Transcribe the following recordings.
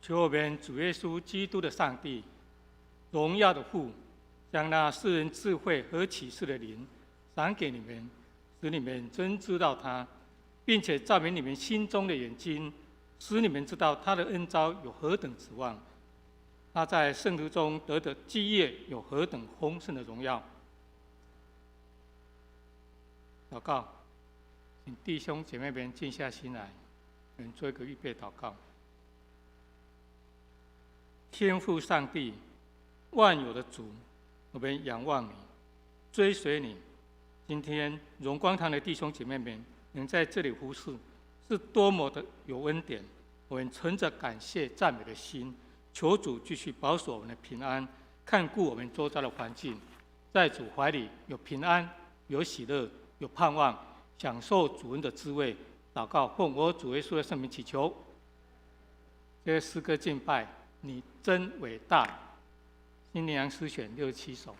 求我们主耶稣基督的上帝，荣耀的父，将那世人智慧和启示的灵赏给你们，使你们真知道他，并且照明你们心中的眼睛，使你们知道他的恩召有何等指望，他在圣徒中得的基业有何等丰盛的荣耀。祷告，请弟兄姐妹们静下心来，我们做一个预备祷告。天父上帝，万有的主，我们仰望你，追随你。今天荣光堂的弟兄姐妹们能在这里服侍，是多么的有恩典。我们存着感谢赞美的心，求主继续保守我们的平安，看顾我们周遭的环境，在主怀里有平安，有喜乐，有盼望，享受主恩的滋味。祷告，奉我主耶稣的圣名祈求。这些诗歌敬拜，你真伟大。新年羊诗选67首。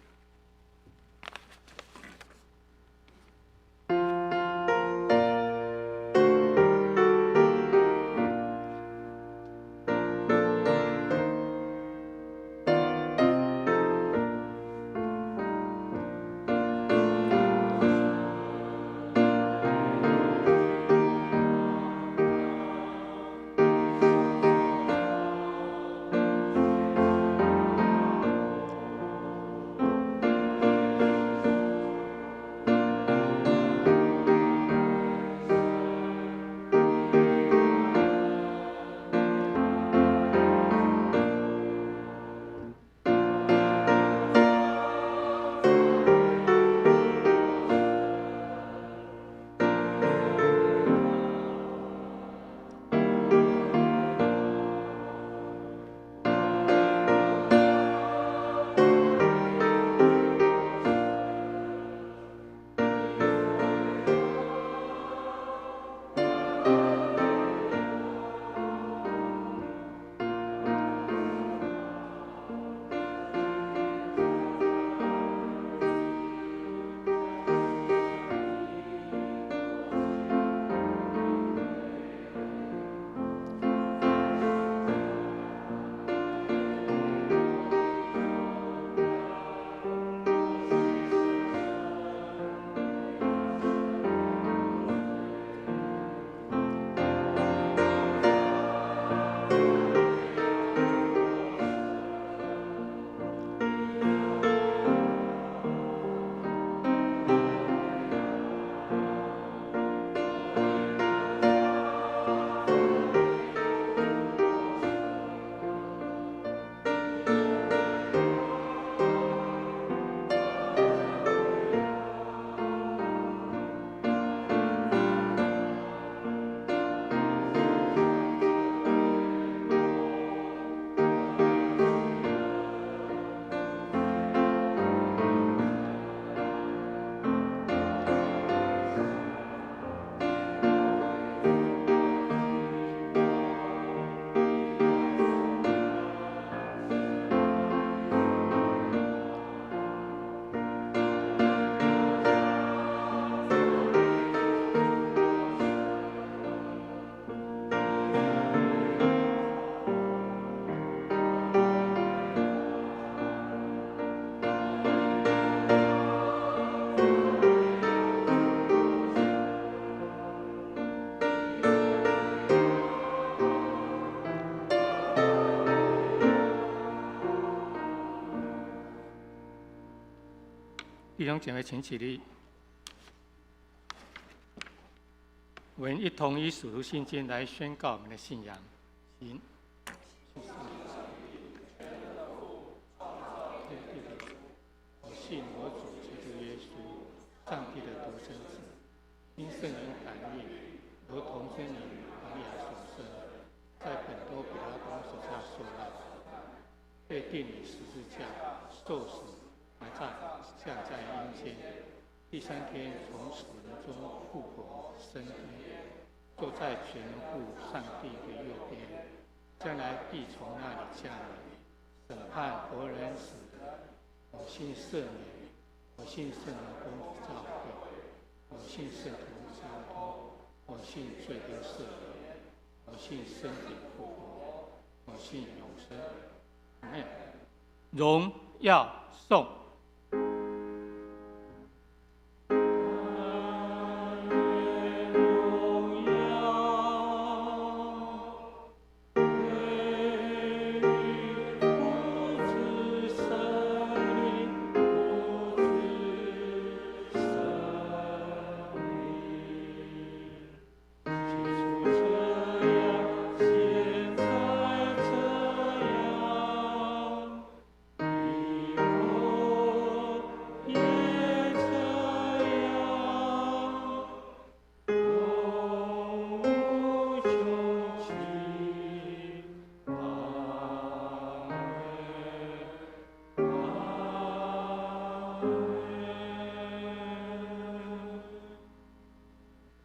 弟兄姐妹，请起立。我们一同以使徒信经来宣告我们的信仰。行。我信我主基督耶稣，上帝的独生子，因圣灵感应，如同生女玛利亚所生，在本多彼拉多手下受难，被钉于十字架，受死，埋葬，降在阴间。第3天从死人中复活升天，坐在全能父上帝的右边，将来必从那里降临，审判活人死人。我信圣灵，我信圣灵公平教会，我信圣徒交通，我信罪得赦免，我信身体复活，我信永生。阿们。荣耀颂。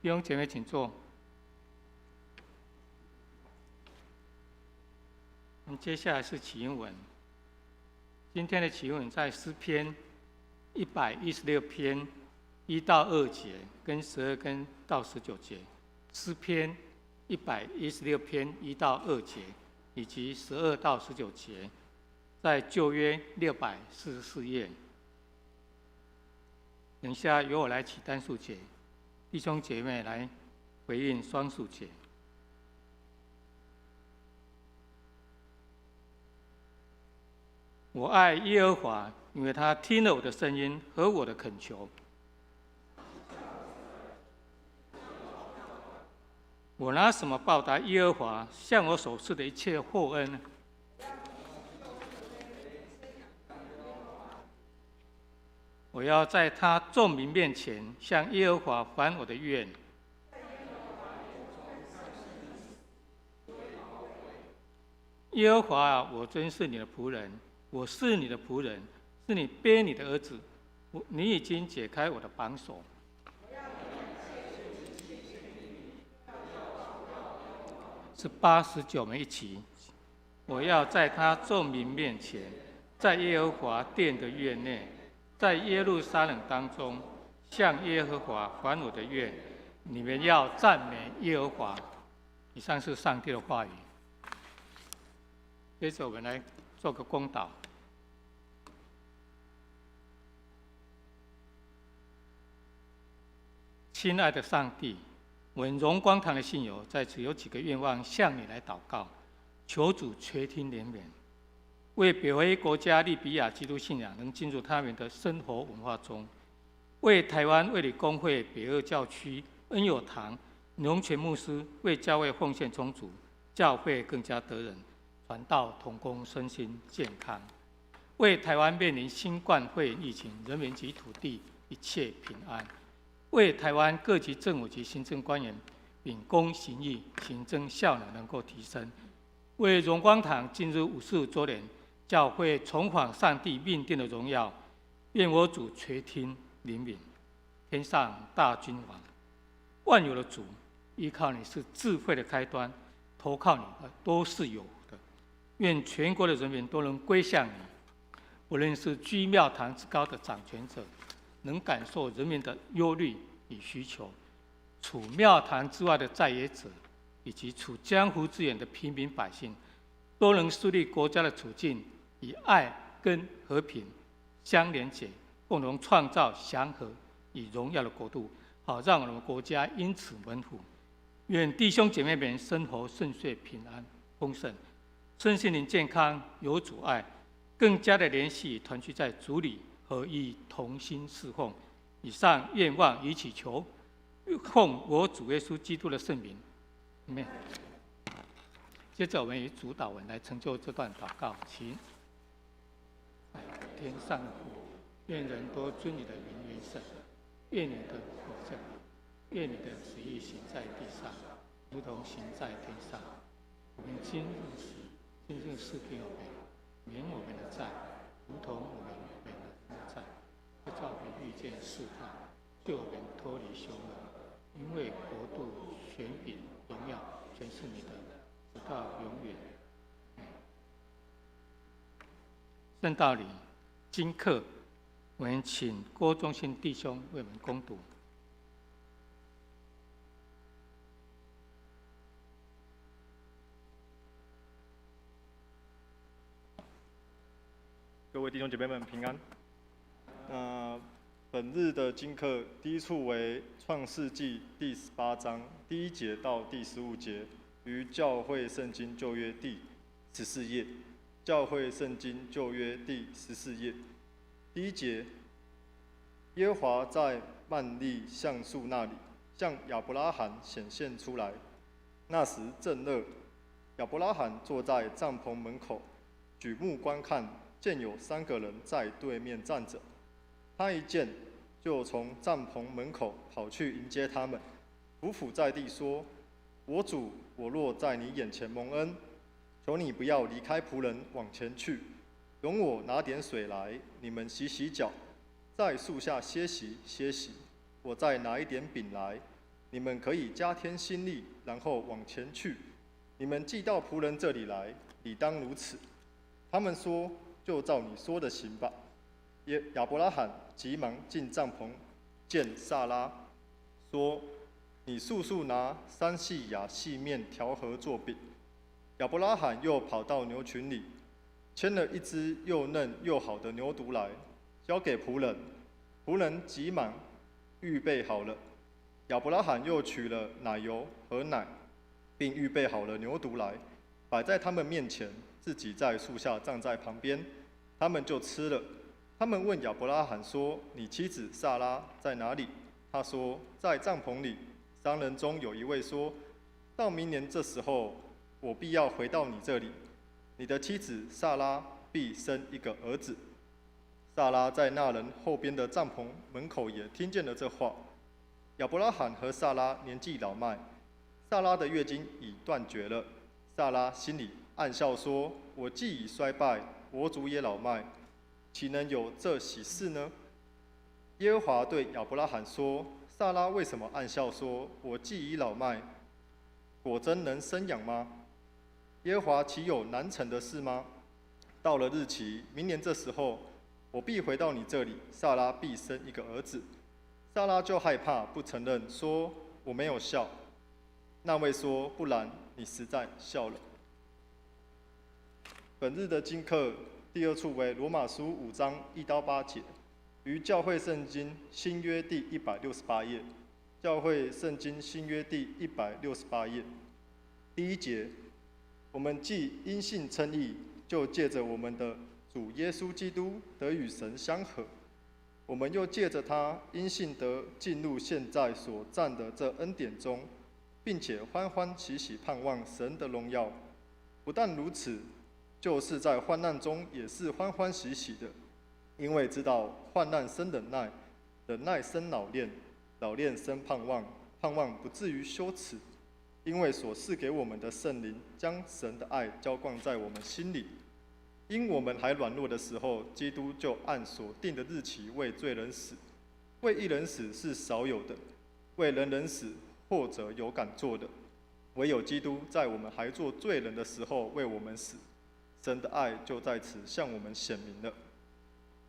弟兄姐妹，请坐。接下来是起因文。今天的起因文在诗篇116篇1到2节，跟12到19节。诗篇116篇1到2节，以及12到19节，在旧约644页。等一下由我来起单数节，弟兄姐妹来回应双数节。我爱耶和华，因为他听了我的声音和我的恳求。我拿什么报答耶和华向我所赐的一切厚恩呢？我要在他众民面前向耶和华还我的愿。耶和华啊，我真是你的仆人，我是你的仆人，是你编你的儿子。你已经解开我的绑手。18、19们一起。我要在他众民面前，在耶和华殿的院内，在耶路撒冷当中，向耶和华还我的愿。你们要赞美耶和华。以上是上帝的话语。接着我们来做个公祷。亲爱的上帝，我们荣光堂的信友在此有几个愿望向你来祷告，求主垂听怜悯，为北非国家利比亚基督信仰能进入他们的生活文化中，为台湾卫理公会北二教区恩友堂龙泉牧师为教会奉献充足，教会更加得人，传道同工身心健康，为台湾面临新冠肺炎疫情，人民及土地一切平安，为台湾各级政府及行政官员秉公行义，行政效能能够提升，为荣光堂进入55周年，教会重返上帝命定的荣耀，愿我主垂听怜悯。天上大君王，万有的主，依靠你是智慧的开端，投靠你的都是有的。愿全国的人民都能归向你，不论是居庙堂之高的掌权者，能感受人民的忧虑与需求；处庙堂之外的在野者，以及处江湖之远的平民百姓，都能树立国家的处境，以爱跟和平相连结，共同创造祥和与荣耀的国度，好让我们国家因此蒙福。愿弟兄姐妹们生活顺遂、平安、丰盛，身心灵健康，有主爱，更加的联系团聚在主里合一同心侍奉。以上愿望与祈求，奉我主耶稣基督的圣名。Amen。接着我们以主祷文来成就这段祷告，请。天上的父，愿人都尊你的名为圣，愿你的国降临，愿你的旨意行在地上，如同行在天上。我们今日时，今日赐给我们，免我们的债，如同我们免了人的债，不叫我们遇见试探，救我们脱离凶恶。因为国度、权柄、荣耀，全是你的，直到永远。圣道里今课，我们请郭忠信弟兄为我们攻读。各位弟兄姐妹们平安。本日的经课第一处为创世纪第18章第1节到第15节，于教会圣经旧约第14页。教会圣经旧约第14页，第1节：耶和华在曼利橡树那里向亚伯拉罕显现出来。那时正热，亚伯拉罕坐在帐篷门口，举目观看，见有3个人在对面站着。他一见，就从帐篷门口跑去迎接他们，匍匐在地说：“我主，我若在你眼前蒙恩，求你不要离开仆人往前去，容我拿点水来，你们洗洗脚，在树下歇息歇息。我再拿一点饼来，你们可以加添心力，然后往前去。你们既到仆人这里来，理当如此。”他们说：“就照你说的行吧。”亚伯拉罕急忙进帐篷，见撒拉，说：“你速速拿3细亚细面调和做饼。”亚伯拉罕又跑到牛群里，牵了一只又嫩又好的牛犊来，交给仆人。仆人急忙预备好了。亚伯拉罕又取了奶油和奶，并预备好了牛犊来，摆在他们面前，自己在树下站在旁边。他们就吃了。他们问亚伯拉罕说：“你妻子撒拉在哪里？”他说：“在帐篷里。”3人中有一位说：“到明年这时候，我必要回到你这里，你的妻子撒拉必生一个儿子。”撒拉在那人后边的帐篷门口也听见了这话。亚伯拉罕和撒拉年纪老迈，撒拉的月经已断绝了。撒拉心里暗笑说：“我既已衰败，我主也老迈，岂能有这喜事呢？”耶和华对亚伯拉罕说：“撒拉为什么暗笑说：我既已老迈，果真能生养吗？耶和华岂有难成的事吗？到了日期，明年这时候，我必回到你这里，撒拉必生一个儿子。”撒拉就害怕，不承认，说：“我没有笑。”那位说：“不然，你实在笑了。”本日的经课第2处为罗马书5章1到8节，于教会圣经新约第168页。教会圣经新约第168页，第1节：我们既因信称义，就借着我们的主耶稣基督得与神相合。我们又借着他因信得进入现在所占的这恩典中，并且欢欢喜喜盼望神的荣耀。不但如此，就是在患难中也是欢欢喜喜的，因为知道患难生忍耐，忍耐生老练，老练生盼望，盼望不至于羞耻。因为所赐给我们的圣灵将神的爱浇灌在我们心里。因我们还软弱的时候，基督就按所定的日期为罪人死。为一人死是少有的，为人人死或者有敢做的。唯有基督在我们还做罪人的时候为我们死，神的爱就在此向我们显明了。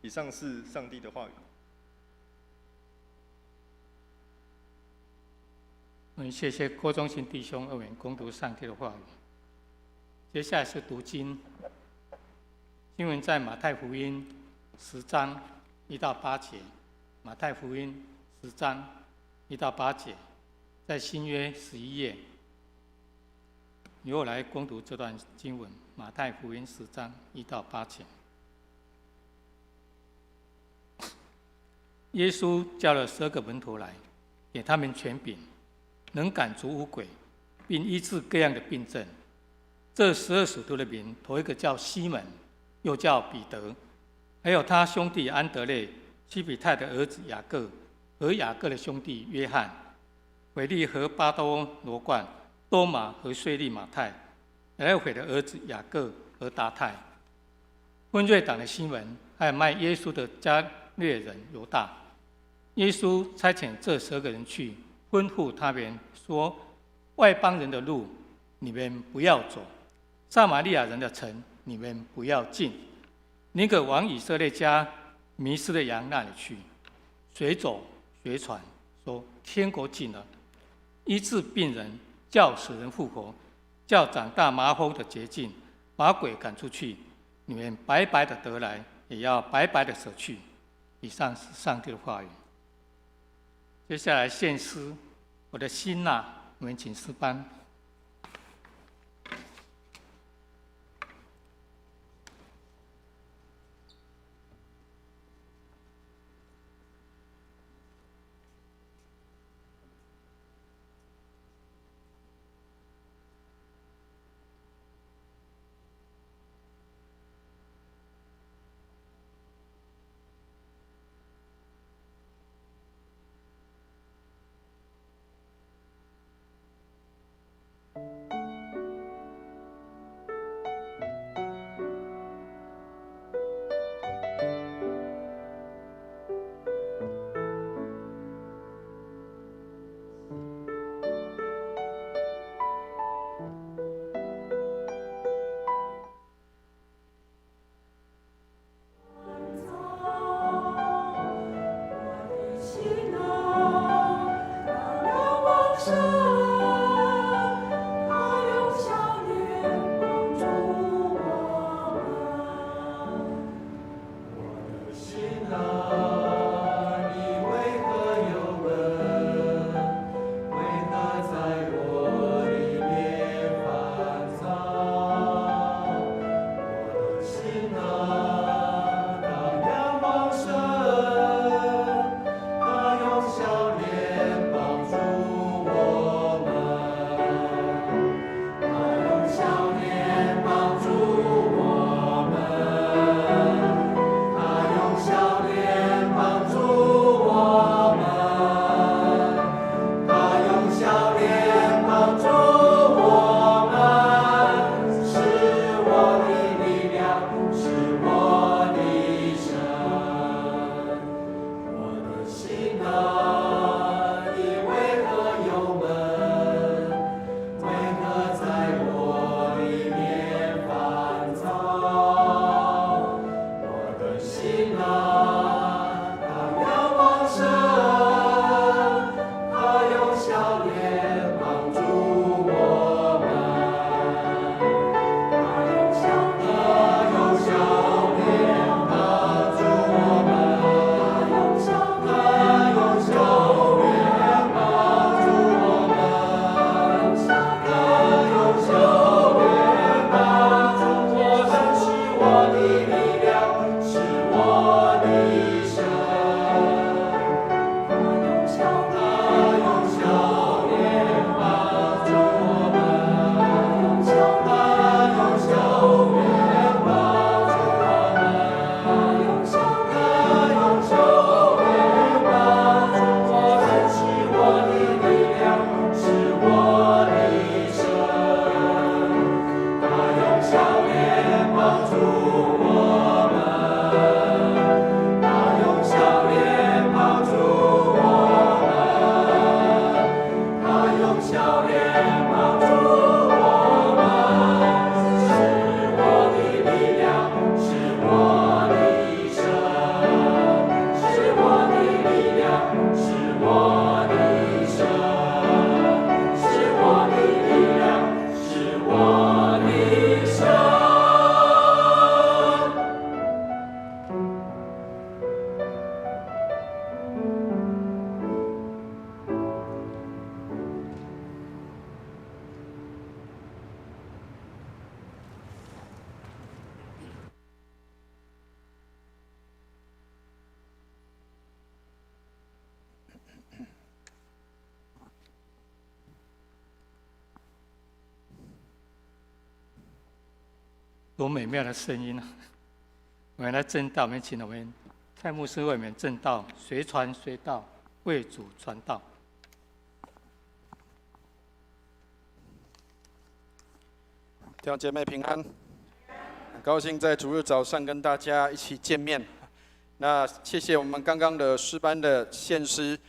以上是上帝的话语。我们谢谢郭忠信弟兄为我们攻读上帝的话语。接下来是读经，经文在马太福音10章1到8节。马太福音10章1到8节，在新约11页。由我来攻读这段经文，马太福音10章1到8节。耶稣叫了12个门徒来，给他们权柄，能赶逐污鬼，并医治各样的病症。这12使徒的名，头一个叫西门，又叫彼得，还有他兄弟安德烈、西比泰的儿子雅各和雅各的兄弟约翰，腓力和巴多罗冠、多马和税吏马太，亚勒腓的儿子雅各和达太，分瑞党的西门，还有卖耶稣的加略人犹大。耶稣差遣这12个人去，吩咐他们说：外邦人的路你们不要走，撒玛利亚人的城你们不要进，宁可往以色列家迷失的羊那里去。随走随传，说天国近了，医治病人，叫死人复活，叫长大麻风的洁净，把鬼赶出去。你们白白的得来，也要白白的舍去。以上是上帝的话语。接下来献诗，我的心呐，我们请诗班。多美妙的声音啊！我们来正道，我们请我们蔡牧师为我们正道，随传随道，为主传道。弟兄姐妹平安，很高兴在主日早上跟大家一起见面。那谢谢我们刚刚的诗班的献诗。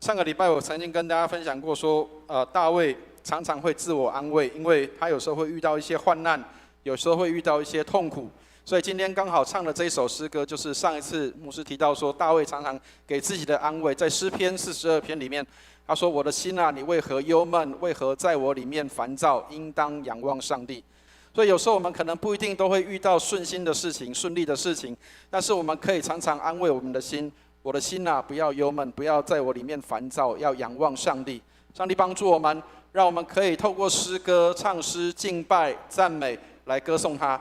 上个礼拜我曾经跟大家分享过说，大卫常常会自我安慰，因为他有时候会遇到一些患难，有时候会遇到一些痛苦。所以今天刚好唱的这一首诗歌，就是上一次牧师提到说，大卫常常给自己的安慰，在诗篇42篇里面，他说：“我的心啊，你为何忧闷？为何在我里面烦躁？应当仰望上帝。”所以有时候我们可能不一定都会遇到顺心的事情、顺利的事情，但是我们可以常常安慰我们的心：“我的心啊，不要忧闷，不要在我里面烦躁，要仰望上帝。”上帝帮助我们，让我们可以透过诗歌、唱诗、敬拜、赞美来歌颂他。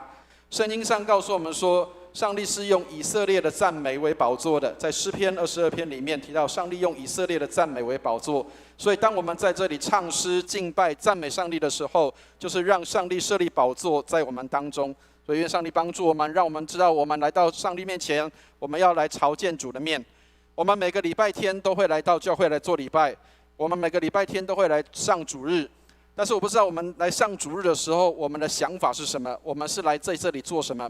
圣经上告诉我们说，上帝是用以色列的赞美为宝座的，在诗篇22篇里面提到，上帝用以色列的赞美为宝座。所以当我们在这里唱诗、敬拜、赞美上帝的时候，就是让上帝设立宝座在我们当中。所以愿上帝帮助我们，让我们知道我们来到上帝面前，我们要来朝见主的面。我们每个礼拜天都会来到教会来做礼拜，我们每个礼拜天都会来上主日。但是我不知道我们来上主日的时候，我们的想法是什么？我们是来在这里做什么？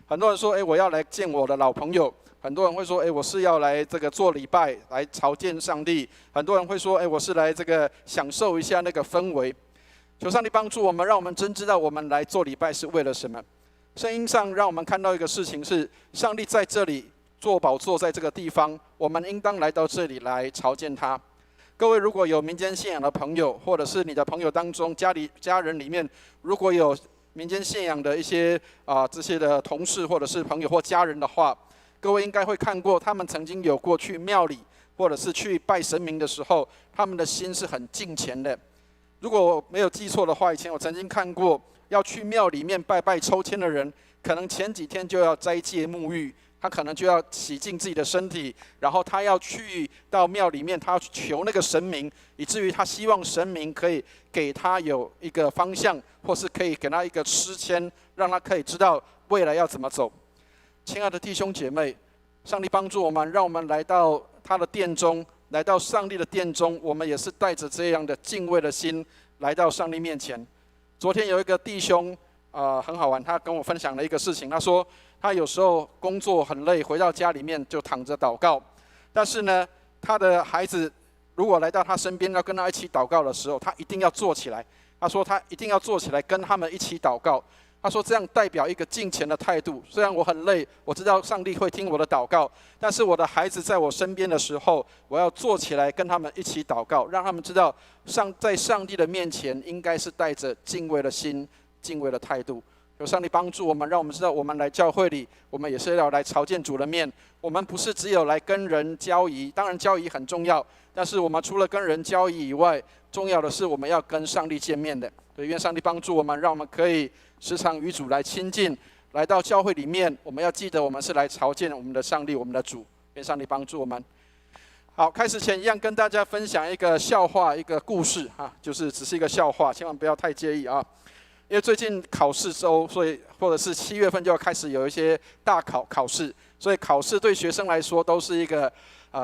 很多人说：“我要来见我的老朋友。”很多人会说：“我是要来这个做礼拜，来朝见上帝。”很多人会说：“我是来这个享受一下那个氛围。”求上帝帮助我们，让我们真知道我们来做礼拜是为了什么。圣经上让我们看到一个事情是：上帝在这里做宝座，在这个地方，我们应当来到这里来朝见他。各位，如果有民间信仰的朋友，或者是你的朋友当中家人里面，如果有民间信仰的一些这些的同事或者是朋友或家人的话，各位应该会看过，他们曾经有过去庙里或者是去拜神明的时候，他们的心是很敬虔的。如果我没有记错的话，以前我曾经看过，要去庙里面拜抽签的人，可能前几天就要斋戒沐浴。他可能就要洗净自己的身体，然后他要去到庙里面，他要去求那个神明，以至于他希望神明可以给他有一个方向，或是可以给他一个诗签，让他可以知道未来要怎么走。亲爱的弟兄姐妹，上帝帮助我们，让我们来到他的殿中，来到上帝的殿中，我们也是带着这样的敬畏的心来到上帝面前。昨天有一个弟兄很好玩，他跟我分享了一个事情，他说他有时候工作很累，回到家里面就躺着祷告。但是呢，他的孩子如果来到他身边要跟他一起祷告的时候，他一定要坐起来。他说他一定要坐起来跟他们一起祷告。他说这样代表一个敬虔的态度。虽然我很累，我知道上帝会听我的祷告，但是我的孩子在我身边的时候，我要坐起来跟他们一起祷告，让他们知道在上帝的面前应该是带着敬畏的心、敬畏的态度。有上帝帮助我们，让我们知道我们来教会里，我们也是要来朝见主的面。我们不是只有来跟人交谊，当然交谊很重要，但是我们除了跟人交谊以外，重要的是我们要跟上帝见面的。所以愿上帝帮助我们，让我们可以时常与主来亲近。来到教会里面，我们要记得我们是来朝见我们的上帝，我们的主。愿上帝帮助我们。好，开始前一样跟大家分享一个笑话，一个故事就是只是一个笑话，千万不要太介意啊。因为最近考试周，所以或者是7月份就要开始有一些大考试，所以考试对学生来说都是一个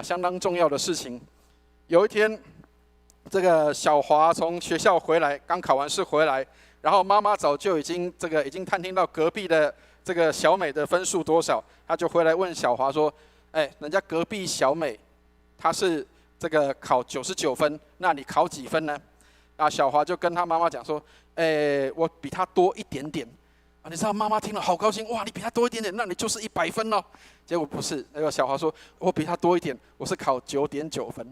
相当重要的事情。有一天，这个小华从学校回来，刚考完试回来，然后妈妈早就已经探听到隔壁的这个小美的分数多少，她就回来问小华说：“人家隔壁小美，她是这个考99分，那你考几分呢？”小华就跟他妈妈讲说：“我比他多一点点。”你知道妈妈听了好高兴，哇，你比他多一点点，那你就是100分哦。结果不是，那个小华说：“我比他多一点，我是考9.9分。”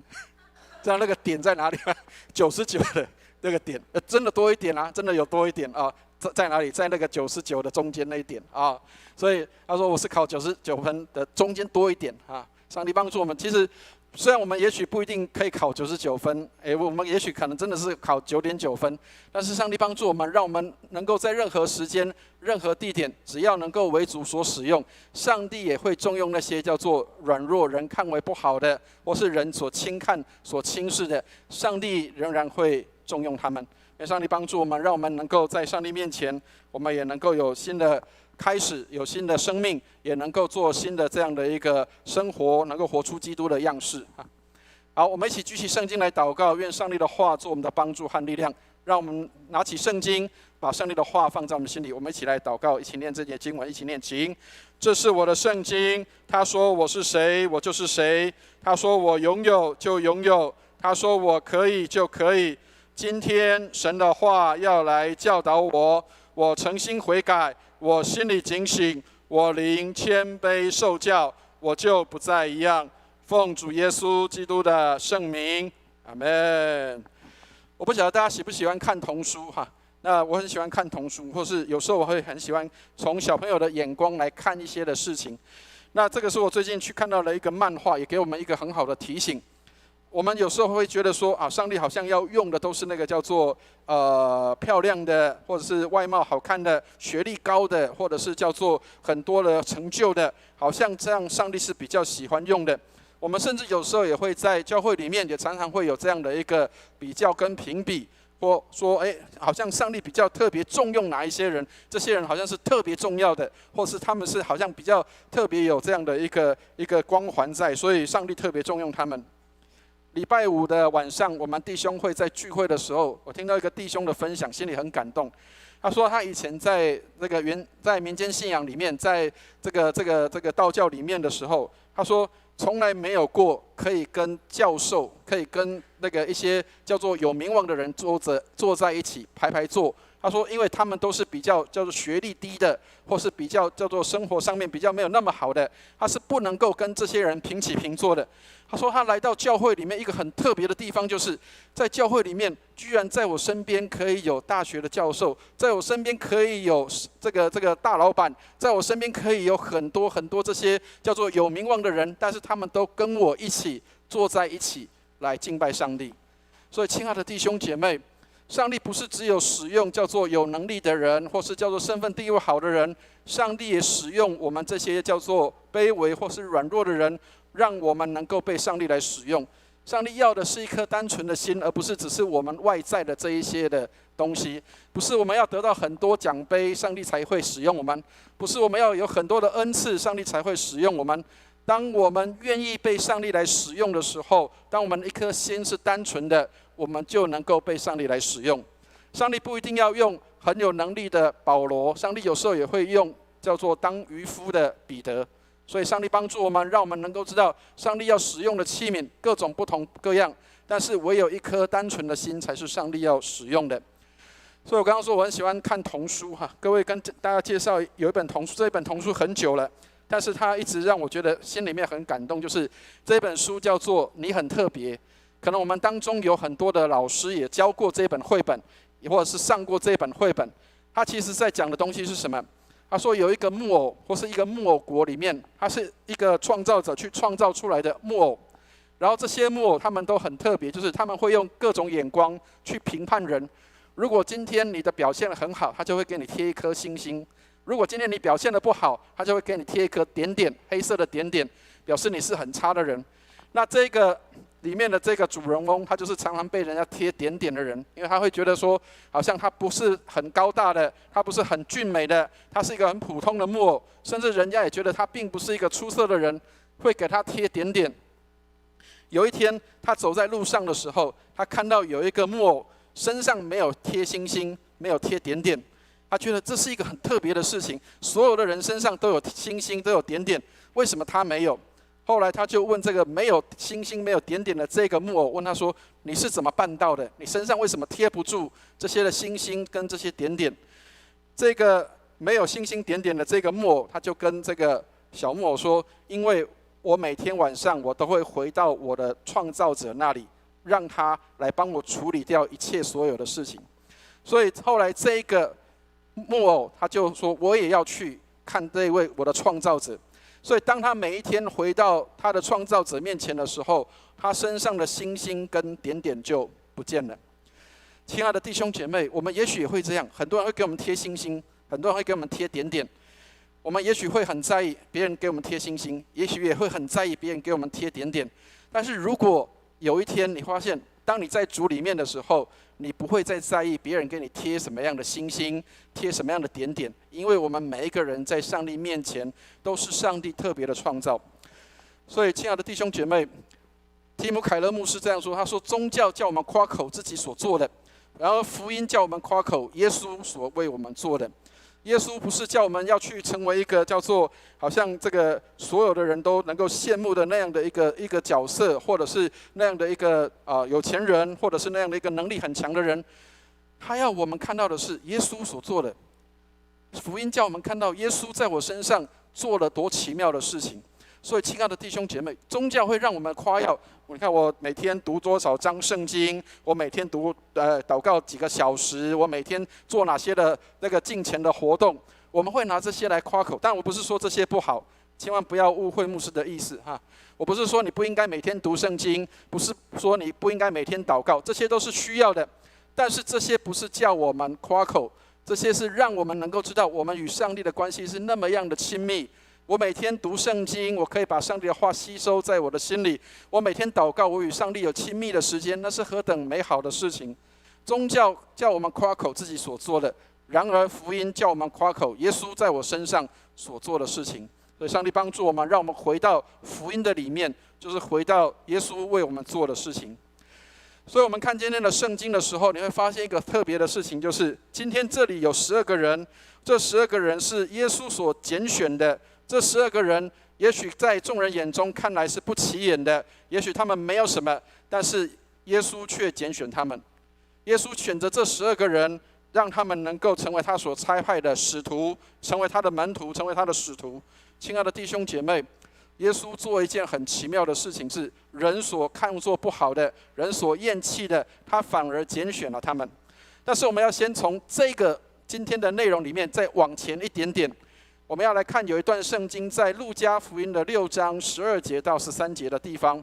知道那个点在哪里吗？99的那个点，真的多一点啊，真的有多一点啊，在哪里？在那个99的中间那一点啊。所以他说我是考99分的中间多一点啊。上帝帮助我们，其实。虽然我们也许不一定可以考99分，我们也许可能真的是考9.9分，但是上帝帮助我们，让我们能够在任何时间、任何地点，只要能够为主所使用，上帝也会重用那些叫做软弱人看为不好的，或是人所轻看、所轻视的，上帝仍然会重用他们。愿上帝帮助我们，让我们能够在上帝面前，我们也能够有新的开始，有新的生命，也能够做新的这样的一个生活，能够活出基督的样式。好，我们一起举起圣经来祷告，愿上帝的话做我们的帮助和力量。让我们拿起圣经，把上帝的话放在我们心里。我们一起来祷告，一起念这节经文，一起念经。这是我的圣经，他说我是谁，我就是谁；他说我拥有就拥有，他说我可以就可以。今天神的话要来教导我，我诚心悔改，我心里警醒，我灵谦卑受教，我就不再一样。奉主耶稣基督的圣名，阿们。我不晓得大家喜不喜欢看童书哈？那我很喜欢看童书，或是有时候我会很喜欢从小朋友的眼光来看一些的事情。那这个是我最近去看到了一个漫画，也给我们一个很好的提醒。我们有时候会觉得说啊，上帝好像要用的都是那个叫做漂亮的，或者是外貌好看的、学历高的，或者是叫做很多的成就的，好像这样上帝是比较喜欢用的。我们甚至有时候也会在教会里面，也常常会有这样的一个比较跟评比，或说，好像上帝比较特别重用哪一些人，这些人好像是特别重要的，或是他们是好像比较特别有这样的一个光环在，所以上帝特别重用他们。礼拜五的晚上，我们弟兄会在聚会的时候，我听到一个弟兄的分享，心里很感动。他说他以前在在民间信仰里面，在这个道教里面的时候，他说从来没有过可以跟教授，可以跟那个一些叫做有名望的人坐在一起排坐。他说，因为他们都是比较叫做学历低的，或是比较叫做生活上面比较没有那么好的，他是不能够跟这些人平起平坐的。他说他来到教会里面一个很特别的地方，就是在教会里面，居然在我身边可以有大学的教授，在我身边可以有这个大老板，在我身边可以有很多很多这些叫做有名望的人，但是他们都跟我一起坐在一起来敬拜上帝。所以，亲爱的弟兄姐妹，上帝不是只有使用叫做有能力的人，或是叫做身份地位好的人，上帝也使用我们这些叫做卑微或是软弱的人，让我们能够被上帝来使用。上帝要的是一颗单纯的心，而不是只是我们外在的这一些的东西。不是我们要得到很多奖杯，上帝才会使用我们；不是我们要有很多的恩赐，上帝才会使用我们。当我们愿意被上帝来使用的时候，当我们一颗心是单纯的，我们就能够被上帝来使用。上帝不一定要用很有能力的保罗，上帝有时候也会用叫做当渔夫的彼得。所以上帝帮助我们，让我们能够知道上帝要使用的器皿各种不同各样，但是唯有一颗单纯的心才是上帝要使用的。所以我刚刚说我很喜欢看童书哈，各位跟大家介绍有一本童书，这一本童书很久了，但是它一直让我觉得心里面很感动，就是这本书叫做《你很特别》。可能我们当中有很多的老师也教过这本绘本，或者是上过这本绘本。它其实在讲的东西是什么？他说有一个木偶，或是一个木偶国里面，它是一个创造者去创造出来的木偶。然后这些木偶他们都很特别，就是他们会用各种眼光去评判人。如果今天你的表现很好，他就会给你贴一颗星星；如果今天你表现的不好，他就会给你贴一颗点点，黑色的点点，表示你是很差的人。那这个里面的这个主人翁，他就是常常被人家贴点点的人，因为他会觉得说，好像他不是很高大的，他不是很俊美的，他是一个很普通的木偶，甚至人家也觉得他并不是一个出色的人，会给他贴点点。有一天，他走在路上的时候，他看到有一个木偶身上没有贴星星，没有贴点点，他觉得这是一个很特别的事情，所有的人身上都有星星，都有点点，为什么他没有？后来他就问这个没有星星、没有点点的这个木偶，问他说：“你是怎么办到的？你身上为什么贴不住这些的星星跟这些点点？”这个没有星星点点的这个木偶，他就跟这个小木偶说：“因为我每天晚上我都会回到我的创造者那里，让他来帮我处理掉一切所有的事情。”所以后来这个木偶他就说：“我也要去看这位我的创造者。”所以当他每一天回到他的创造者面前的时候，他身上的星星跟点点就不见了。亲爱的弟兄姐妹，我们也许也会这样，很多人会给我们贴星星，很多人会给我们贴点点。我们也许会很在意别人给我们贴星星，也许也会很在意别人给我们贴点点。但是如果有一天你发现当你在主里面的时候，你不会再在意别人给你贴什么样的星星，贴什么样的点点，因为我们每一个人在上帝面前都是上帝特别的创造。所以，亲爱的弟兄姐妹，提姆凯勒牧师这样说，他说：宗教叫我们夸口自己所做的，然而福音叫我们夸口耶稣所为我们做的。耶稣不是叫我们要去成为一个叫做好像这个所有的人都能够羡慕的那样的一个角色，或者是那样的一个有钱人，或者是那样的一个能力很强的人。他要我们看到的是耶稣所做的。福音叫我们看到耶稣在我身上做了多奇妙的事情。所以，亲爱的弟兄姐妹，宗教会让我们夸耀。你看，我每天读多少章圣经，我每天祷告几个小时，我每天做哪些的那个敬虔的活动，我们会拿这些来夸口。但我不是说这些不好，千万不要误会牧师的意思哈。我不是说你不应该每天读圣经，不是说你不应该每天祷告，这些都是需要的。但是这些不是叫我们夸口，这些是让我们能够知道我们与上帝的关系是那么样的亲密。我每天读圣经，我可以把上帝的话吸收在我的心里。我每天祷告，我与上帝有亲密的时间，那是何等美好的事情！宗教叫我们夸口自己所做的，然而福音叫我们夸口耶稣在我身上所做的事情。所以，上帝帮助我们，让我们回到福音的里面，就是回到耶稣为我们做的事情。所以，我们看今天的圣经的时候，你会发现一个特别的事情，就是今天这里有12个人，这12个人是耶稣所拣选的。这12个人，也许在众人眼中看来是不起眼的，也许他们没有什么，但是耶稣却拣选他们。耶稣选择这12个人，让他们能够成为他所差派的使徒，成为他的门徒，成为他的使徒。亲爱的弟兄姐妹，耶稣做一件很奇妙的事情，是人所看作不好的，人所厌弃的，他反而拣选了他们。但是我们要先从这个今天的内容里面再往前一点点。我们要来看有一段圣经，在路加福音的6章12节到13节的地方。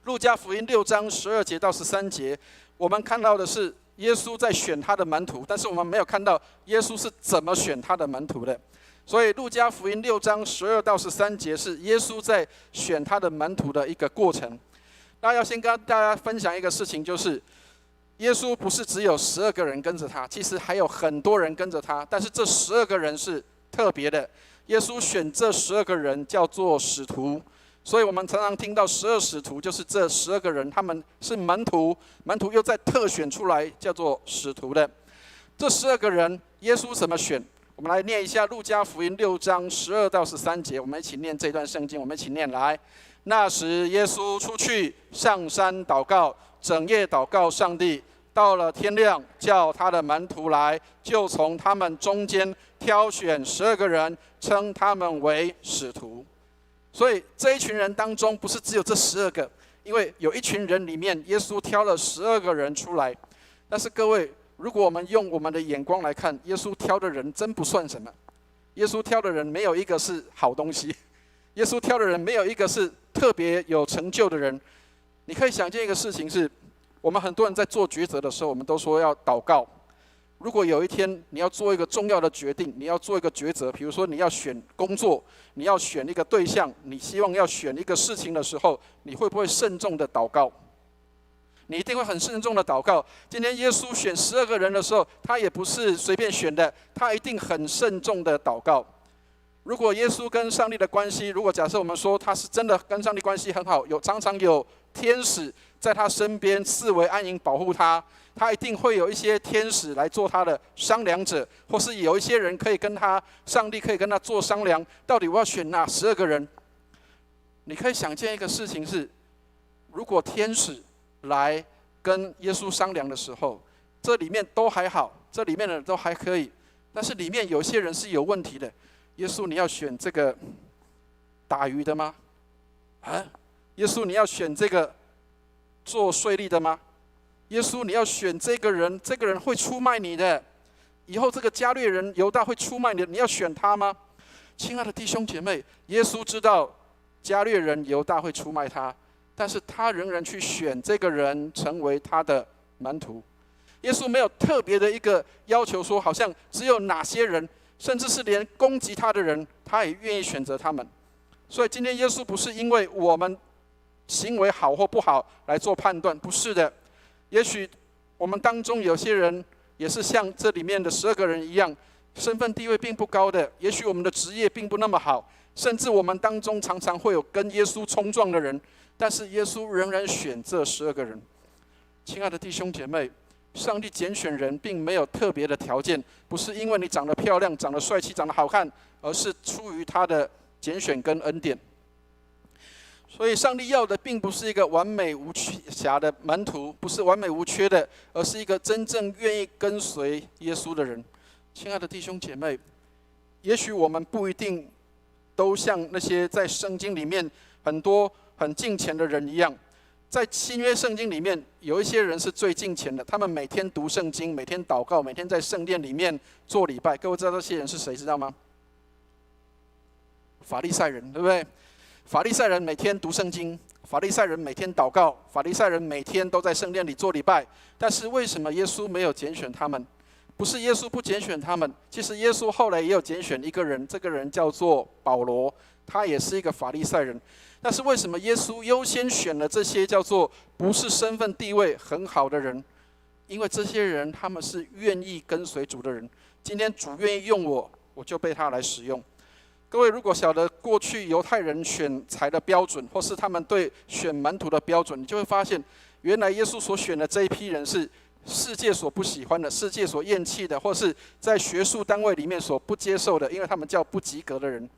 路加福音6章12节到13节，我们看到的是耶稣在选他的门徒，但是我们没有看到耶稣是怎么选他的门徒的。所以路加福音6章12到13节是耶稣在选他的门徒的一个过程。那要先跟大家分享一个事情，就是耶稣不是只有12个人跟着他，其实还有很多人跟着他，但是这12个人是特别的。耶稣选这12个人叫做使徒，所以我们常常听到12使徒，就是这12个人，他们是门徒，门徒又再特选出来叫做使徒的。这12个人，耶稣怎么选？我们来念一下路加福音6章12到13节，我们一起念这段圣经，我们一起念来。那时耶稣出去上山祷告，整夜祷告上帝。到了天亮，叫他的门徒来，就从他们中间挑选12个人，称他们为使徒。所以这一群人当中，不是只有这12个，因为有一群人里面，耶稣挑了12个人出来。但是各位，如果我们用我们的眼光来看，耶稣挑的人真不算什么。耶稣挑的人没有一个是好东西，耶稣挑的人没有一个是特别有成就的人。你可以想见一个事情是，我们很多人在做抉择的时候，我们都说要祷告。如果有一天你要做一个重要的决定，你要做一个抉择，比如说你要选工作，你要选一个对象，你希望要选一个事情的时候，你会不会慎重的祷告？你一定会很慎重的祷告。今天耶稣选12个人的时候，他也不是随便选的，他一定很慎重的祷告。如果耶稣跟上帝的关系，如果假设我们说他是真的跟上帝关系很好，常常有天使在他身边四围安营保护他，他一定会有一些天使来做他的商量者，或是有一些人可以跟他，上帝可以跟他做商量，到底我要选哪12个人？你可以想见一个事情是，如果天使来跟耶稣商量的时候，这里面都还好，这里面的人都还可以，但是里面有些人是有问题的。耶稣，你要选这个打鱼的吗？耶稣，你要选这个做税吏的吗？耶稣，你要选这个人，这个人会出卖你的，以后这个加略人犹大会出卖你的，你要选他吗？亲爱的弟兄姐妹，耶稣知道加略人犹大会出卖他，但是他仍然去选这个人成为他的门徒。耶稣没有特别的一个要求说，好像只有哪些人，甚至是连攻击他的人，他也愿意选择他们。所以今天耶稣不是因为我们行为好或不好来做判断，不是的。也许我们当中有些人也是像这里面的12个人一样，身份地位并不高的，也许我们的职业并不那么好，甚至我们当中常常会有跟耶稣冲撞的人，但是耶稣仍然选这12个人。亲爱的弟兄姐妹，上帝拣选人并没有特别的条件，不是因为你长得漂亮、长得帅气、长得好看，而是出于他的拣选跟恩典。所以上帝要的并不是一个完美无瑕的门徒，不是完美无缺的，而是一个真正愿意跟随耶稣的人。亲爱的弟兄姐妹，也许我们不一定都像那些在圣经里面很多很敬虔的人一样。在新约圣经里面，有一些人是最敬虔的，他们每天读圣经，每天祷告，每天在圣殿里面做礼拜。各位知道这些人是谁？知道吗？法利赛人，对不对？法利赛人每天读圣经，法利赛人每天祷告，法利赛人每天都在圣殿里做礼拜。但是为什么耶稣没有拣选他们？不是耶稣不拣选他们，其实耶稣后来也有拣选一个人，这个人叫做保罗，他也是一个法利赛人。但是为什么耶稣优先选了这些叫做不是身份地位很好的人？因为这些人他们是愿意跟随主的人。今天主愿意用我，我就被他来使用。各位如果晓得过去犹太人选材的标准，或是他们对选门徒的标准，你就会发现，原来耶稣所选的这一批人是世界所不喜欢的，世界所厌弃的，或是在学术单位里面所不接受的，因为他们叫不及格的人。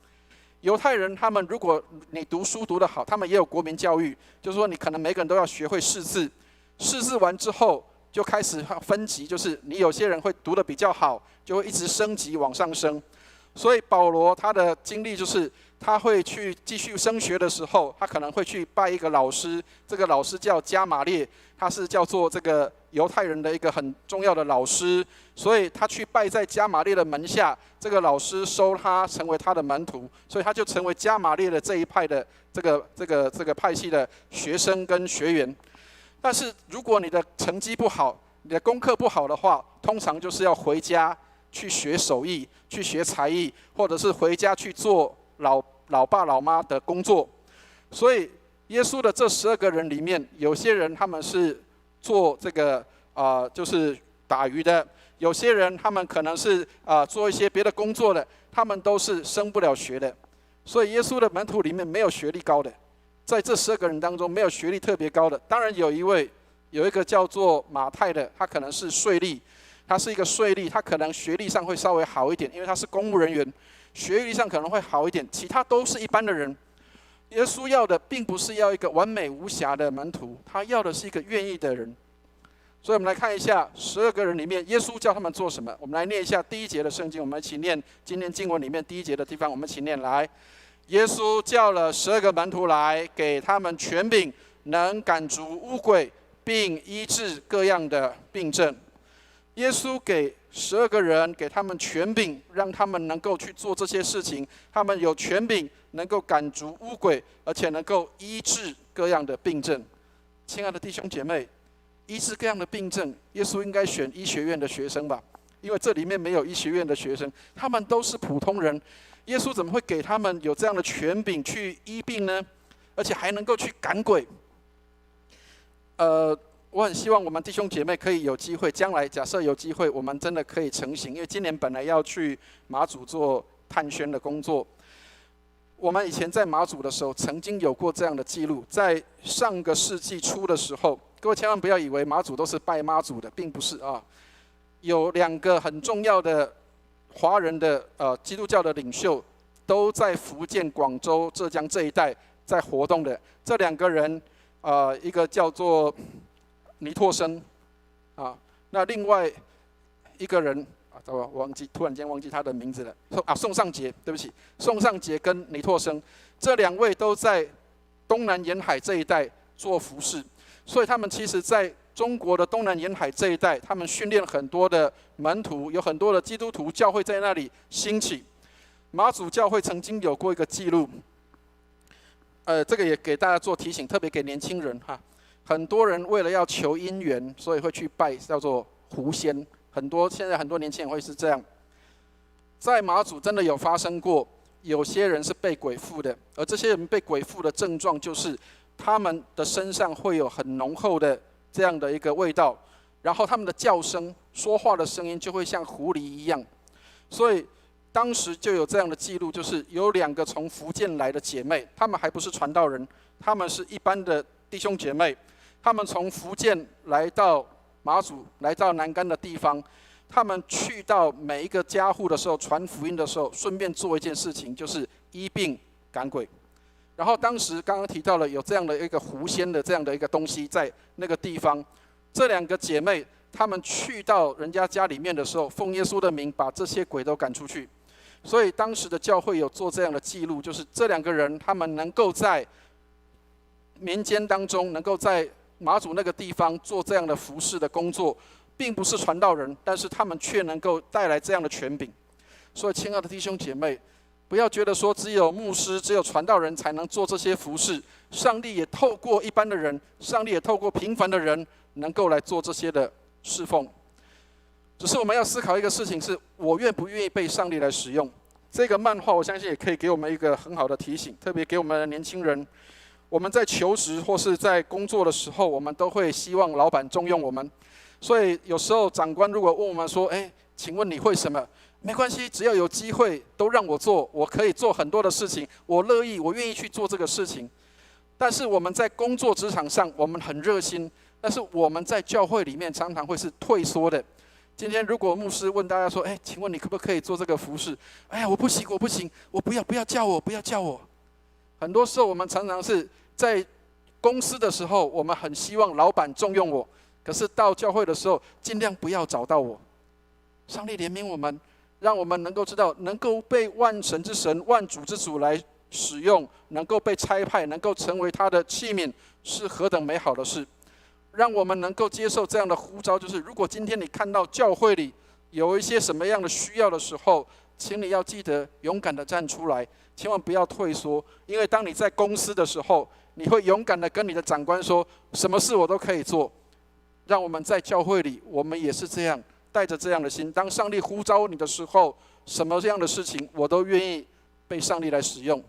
犹太人他们如果你读书读得好，他们也有国民教育，就是说你可能每个人都要学会识字，识字完之后就开始分级，就是你有些人会读得比较好，就会一直升级往上升。所以保罗他的经历就是，他会去继续升学的时候，他可能会去拜一个老师，这个老师叫加玛列，他是叫做这个犹太人的一个很重要的老师，所以他去拜在加玛列的门下，这个老师收他成为他的门徒，所以他就成为加玛列的这一派的这个派系的学生跟学员。但是如果你的成绩不好，你的功课不好的话，通常就是要回家去学手艺，去学才艺，或者是回家去做老爸老妈的工作。所以耶稣的这12个人里面，有些人他们是做这个就是打鱼的，有些人他们可能是做一些别的工作的，他们都是升不了学的。所以耶稣的门徒里面没有学历高的，在这12个人当中没有学历特别高的。当然有一个叫做马太的，他可能是税吏。他是一个税吏，他可能学历上会稍微好一点，因为他是公务人员，学历上可能会好一点。其他都是一般的人。耶稣要的并不是要一个完美无瑕的门徒，他要的是一个愿意的人。所以我们来看一下12个人里面，耶稣叫他们做什么。我们来念一下第1节的圣经，我们一起念今天经文里面第1节的地方，我们一起念来。耶稣叫了12个门徒来，给他们权柄，能赶逐污鬼，并医治各样的病症。耶稣给12个人，给他们权柄，让他们能够去做这些事情。他们有权柄，能够赶逐污鬼，而且能够医治各样的病症。亲爱的弟兄姐妹，医治各样的病症，耶稣应该选医学院的学生吧？因为这里面没有医学院的学生，他们都是普通人。耶稣怎么会给他们有这样的权柄去医病呢？而且还能够去赶鬼？我很希望我们弟兄姐妹可以有机会，将来假设有机会，我们真的可以成行。因为今年本来要去马祖做探宣的工作，我们以前在马祖的时候，曾经有过这样的记录。在上个世纪初的时候，各位千万不要以为马祖都是拜妈祖的，并不是啊。有2个很重要的华人的基督教的领袖，都在福建、广州、浙江这一带在活动的。这2个人，一个叫做尼拓生，那另外一个人我突然间忘记他的名字了。宋尚杰，对不起，宋尚杰跟尼拓生，这2位都在东南沿海这一带做服事，所以他们其实在中国的东南沿海这一带，他们训练很多的门徒，有很多的基督徒教会在那里兴起。马祖教会曾经有过一个记录，这个也给大家做提醒，特别给年轻人哈。很多人为了要求姻缘，所以会去拜叫做狐仙。现在很多年轻人会是这样。在马祖真的有发生过，有些人是被鬼附的，而这些人被鬼附的症状就是他们的身上会有很浓厚的这样的一个味道，然后他们的叫声、说话的声音就会像狐狸一样。所以当时就有这样的记录，就是有2个从福建来的姐妹，她们还不是传道人，她们是一般的弟兄姐妹，她们从福建来到马祖，来到南竿的地方，他们去到每一个家户的时候，传福音的时候，顺便做一件事情，就是医病赶鬼。然后当时刚刚提到了有这样的一个狐仙的这样的一个东西在那个地方，这2个姐妹她们去到人家家里面的时候，奉耶稣的名把这些鬼都赶出去。所以当时的教会有做这样的记录，就是这2个人他们能够在民间当中，能够在马祖那个地方做这样的服事的工作，并不是传道人，但是他们却能够带来这样的权柄。所以亲爱的弟兄姐妹，不要觉得说只有牧师、只有传道人才能做这些服事，上帝也透过一般的人，上帝也透过平凡的人，能够来做这些的侍奉。只是我们要思考一个事情，是我愿不愿意被上帝来使用。这个漫画我相信也可以给我们一个很好的提醒，特别给我们的年轻人。我们在求职或是在工作的时候，我们都会希望老板重用我们。所以有时候长官如果问我们说：“请问你会什么？”没关系，只要有机会都让我做，我可以做很多的事情，我乐意，我愿意去做这个事情。但是我们在工作职场上，我们很热心，但是我们在教会里面常常会是退缩的。今天如果牧师问大家说：“请问你可不可以做这个服事？”我不行，我不行，我不要叫我，不要叫我。很多时候我们常常是在公司的时候，我们很希望老板重用我，可是到教会的时候，尽量不要找到我。上帝怜悯我们，让我们能够知道，能够被万神之神、万主之主来使用，能够被差派，能够成为他的器皿，是何等美好的事。让我们能够接受这样的呼召，就是如果今天你看到教会里有一些什么样的需要的时候，请你要记得勇敢的站出来，千万不要退缩。因为当你在公司的时候，你会勇敢的跟你的长官说，什么事我都可以做。让我们在教会里，我们也是这样，带着这样的心，当上帝呼召你的时候，什么样的事情我都愿意被上帝来使用。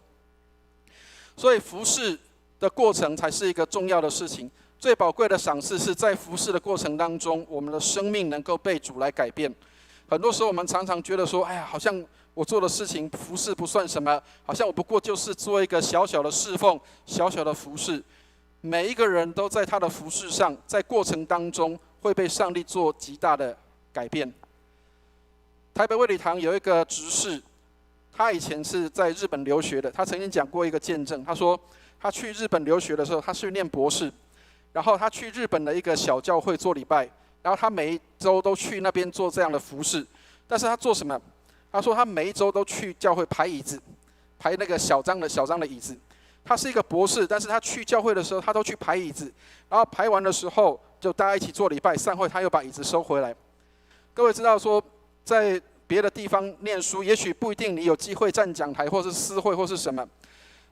所以服事的过程才是一个重要的事情。最宝贵的赏赐是在服事的过程当中，我们的生命能够被主来改变。很多时候我们常常觉得说，好像我做的事情服事不算什么，好像我不过就是做一个小小的侍奉，小小的服事。每一个人都在他的服事上，在过程当中会被上帝做极大的改变。台北卫理堂有一个执事，他以前是在日本留学的，他曾经讲过一个见证，他说他去日本留学的时候，他是念博士，然后他去日本的一个小教会做礼拜，然后他每一周都去那边做这样的服事。但是他做什么？他说他每一周都去教会排椅子，排那个小张的椅子。他是一个博士，但是他去教会的时候，他都去排椅子，然后排完的时候就大家一起做礼拜，散会他又把椅子收回来。各位知道说，在别的地方念书，也许不一定你有机会站讲台或是私会或是什么。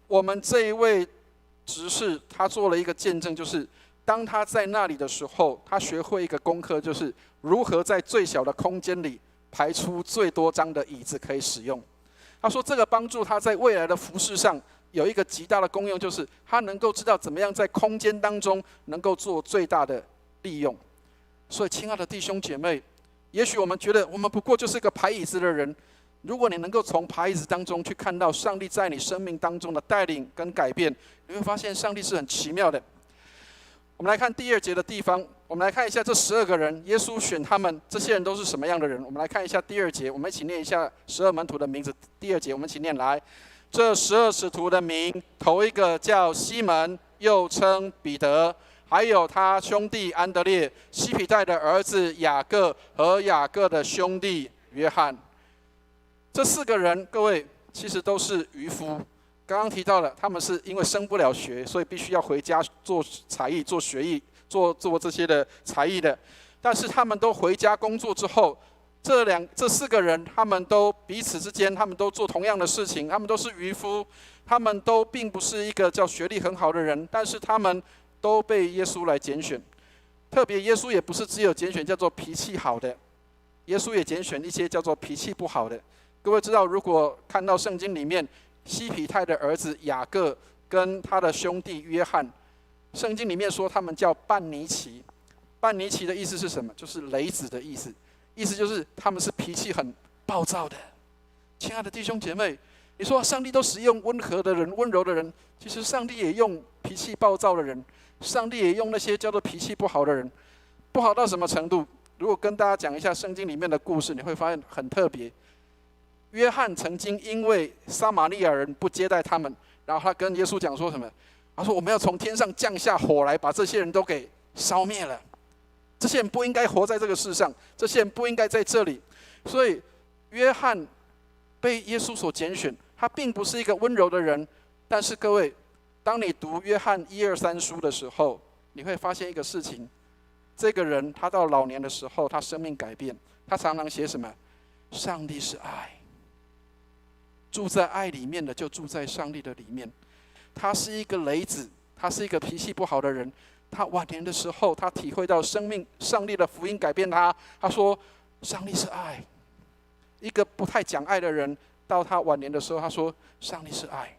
我们这一位执事他做了一个见证，就是当他在那里的时候，他学会一个功课，就是如何在最小的空间里排出最多张的椅子可以使用。他说这个帮助他在未来的服事上有一个极大的功用，就是他能够知道怎么样在空间当中能够做最大的利用。所以亲爱的弟兄姐妹，也许我们觉得我们不过就是一个排椅子的人，如果你能够从排椅子当中去看到上帝在你生命当中的带领跟改变，你会发现上帝是很奇妙的。我们来看第2节的地方，我们来看一下这12个人，耶稣选他们，这些人都是什么样的人？我们来看一下第2节，我们一起念一下12门徒的名字。第2节我们一起念来，这12使徒的名，头一个叫西门，又称彼得，还有他兄弟安德烈、西庇太的儿子雅各和雅各的兄弟约翰。这4个人，各位其实都是渔夫。刚刚提到了，他们是因为升不了学，所以必须要回家做才艺、做学艺、做这些的才艺的。但是他们都回家工作之后，这4个人，他们都彼此之间，他们都做同样的事情，他们都是渔夫，他们都并不是一个叫学历很好的人，但是他们都被耶稣来拣选。特别耶稣也不是只有拣选叫做脾气好的，耶稣也拣选一些叫做脾气不好的。各位知道，如果看到圣经里面西庇太的儿子雅各跟他的兄弟约翰，圣经里面说他们叫半尼奇。半尼奇的意思是什么？就是雷子的意思，意思就是他们是脾气很暴躁的。亲爱的弟兄姐妹，你说上帝都使用温和的人、温柔的人，其实上帝也用脾气暴躁的人，上帝也用那些叫做脾气不好的人。不好到什么程度？如果跟大家讲一下圣经里面的故事，你会发现很特别。约翰曾经因为撒玛利亚人不接待他们，然后他跟耶稣讲说什么？他说：“我们要从天上降下火来，把这些人都给烧灭了。这些人不应该活在这个世上，这些人不应该在这里。”所以约翰被耶稣所拣选，他并不是一个温柔的人。但是各位，当你读约翰1、2、3书的时候，你会发现一个事情：这个人他到老年的时候，他生命改变。他常常写什么？上帝是爱，住在爱里面的就住在上帝的里面。他是一个雷子，他是一个脾气不好的人。他晚年的时候，他体会到生命，上帝的福音改变他。他说：“上帝是爱。”一个不太讲爱的人，到他晚年的时候，他说：“上帝是爱。”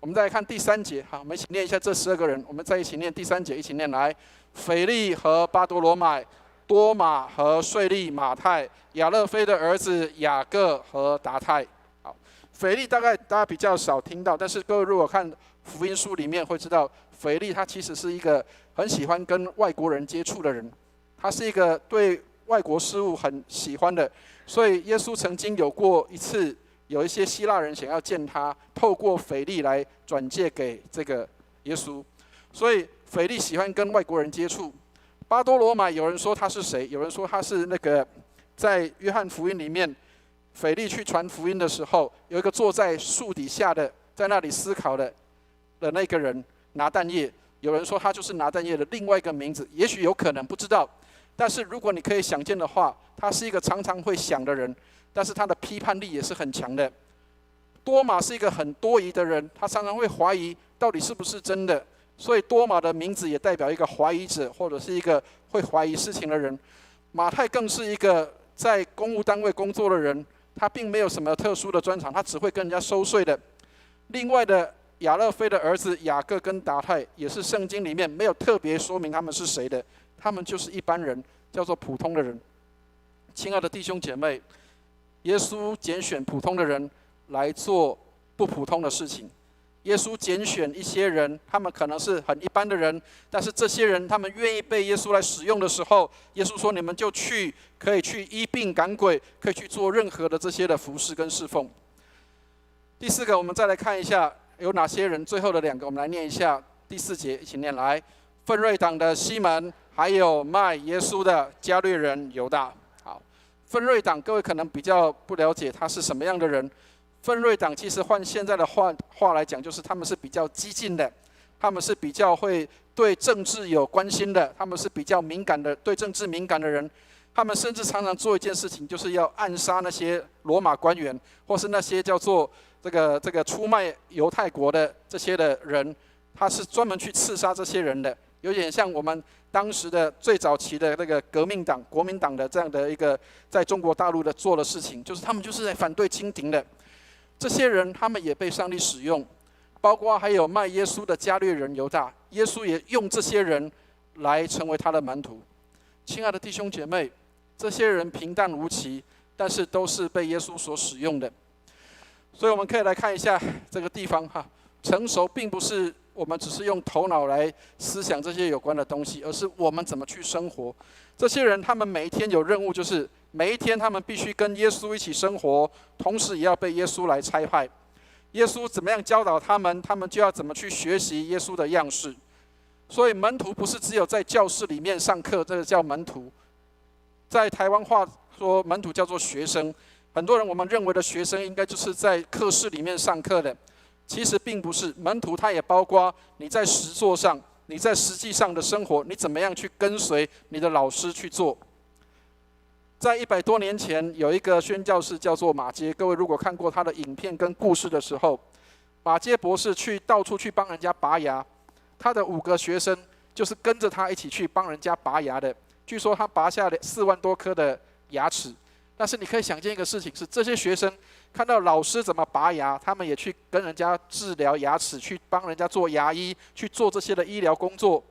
我们再来看第3节，好，我们一起念一下这12个人。我们再一起念第3节，一起念来：腓利和巴多罗买、多马和税吏马太、亚勒菲的儿子雅各和达太。好，腓利大概大家比较少听到，但是各位如果看福音书里面会知道，腓利他其实是一个很喜欢跟外国人接触的人，他是一个对外国事物很喜欢的。所以耶稣曾经有过一次，有一些希腊人想要见他，透过腓利来转介给这个耶稣。所以腓利喜欢跟外国人接触。巴多罗买，有人说他是谁？有人说他是那个在约翰福音里面，腓利去传福音的时候，有一个坐在树底下的，在那里思考的那个人拿但业。有人说他就是拿但业的另外一个名字，也许有可能不知道。但是如果你可以想见的话，他是一个常常会想的人，但是他的批判力也是很强的。多马是一个很多疑的人，他常常会怀疑到底是不是真的，所以多马的名字也代表一个怀疑者，或者是一个会怀疑事情的人。马太更是一个在公务单位工作的人，他并没有什么特殊的专长，他只会跟人家收税的。另外的亚勒菲的儿子雅各跟达太，也是圣经里面没有特别说明他们是谁的，他们就是一般人，叫做普通的人。亲爱的弟兄姐妹，耶稣拣选普通的人来做不普通的事情。耶稣拣选一些人，他们可能是很一般的人，但是这些人他们愿意被耶稣来使用的时候，耶稣说：“你们就去，可以去医病赶鬼，可以去做任何的这些的服事跟侍奉。”第4个，我们再来看一下有哪些人。最后的2个，我们来念一下第4节，一起念来：奋锐党的西门，还有卖耶稣的加略人犹大。好，奋锐党，各位可能比较不了解他是什么样的人。奋锐党其实换现在的话来讲，就是他们是比较激进的，他们是比较会对政治有关心的，他们是比较敏感的，对政治敏感的人。他们甚至常常做一件事情，就是要暗杀那些罗马官员，或是那些叫做这个出卖犹太国的这些的人，他是专门去刺杀这些人的，有点像我们当时的最早期的那个革命党、国民党的这样的一个在中国大陆的做的事情，就是他们就是在反对清廷的。这些人他们也被上帝使用，包括还有卖耶稣的加略人犹大，耶稣也用这些人来成为他的门徒。亲爱的弟兄姐妹，这些人平淡无奇，但是都是被耶稣所使用的。所以我们可以来看一下这个地方哈，成熟并不是我们只是用头脑来思想这些有关的东西，而是我们怎么去生活。这些人他们每一天有任务，就是每一天他们必须跟耶稣一起生活，同时也要被耶稣来差派。耶稣怎么样教导他们，他们就要怎么去学习耶稣的样式。所以门徒不是只有在教室里面上课，这个叫门徒。在台湾话说门徒叫做学生，很多人我们认为的学生应该就是在课室里面上课的，其实并不是。门徒他也包括你在实作上，你在实际上的生活，你怎么样去跟随你的老师去做。在100多年前，有一个宣教士叫做马偕，各位如果看过他的影片跟故事的时候，马偕博士到处去帮人家拔牙，他的5个学生就是跟着他一起去帮人家拔牙的。据说他拔下了4万多颗的牙齿。但是你可以想见一个事情是，这些学生看到老师怎么拔牙，他们也去跟人家治疗牙齿，去帮人家做牙医，去做这些的医疗工作。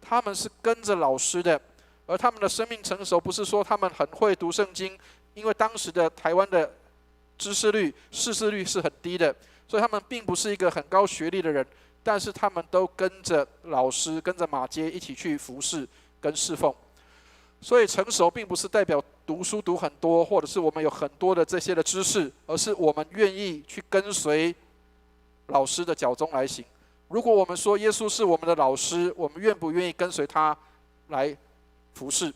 他们是跟着老师的，而他们的生命成熟，不是说他们很会读圣经，因为当时的台湾的识字率是很低的，所以他们并不是一个很高学历的人，但是他们都跟着老师，跟着马街一起去服侍跟侍奉。所以成熟并不是代表读书读很多，或者是我们有很多的这些的知识，而是我们愿意去跟随老师的脚踪来行。如果我们说耶稣是我们的老师，我们愿不愿意跟随他来服侍？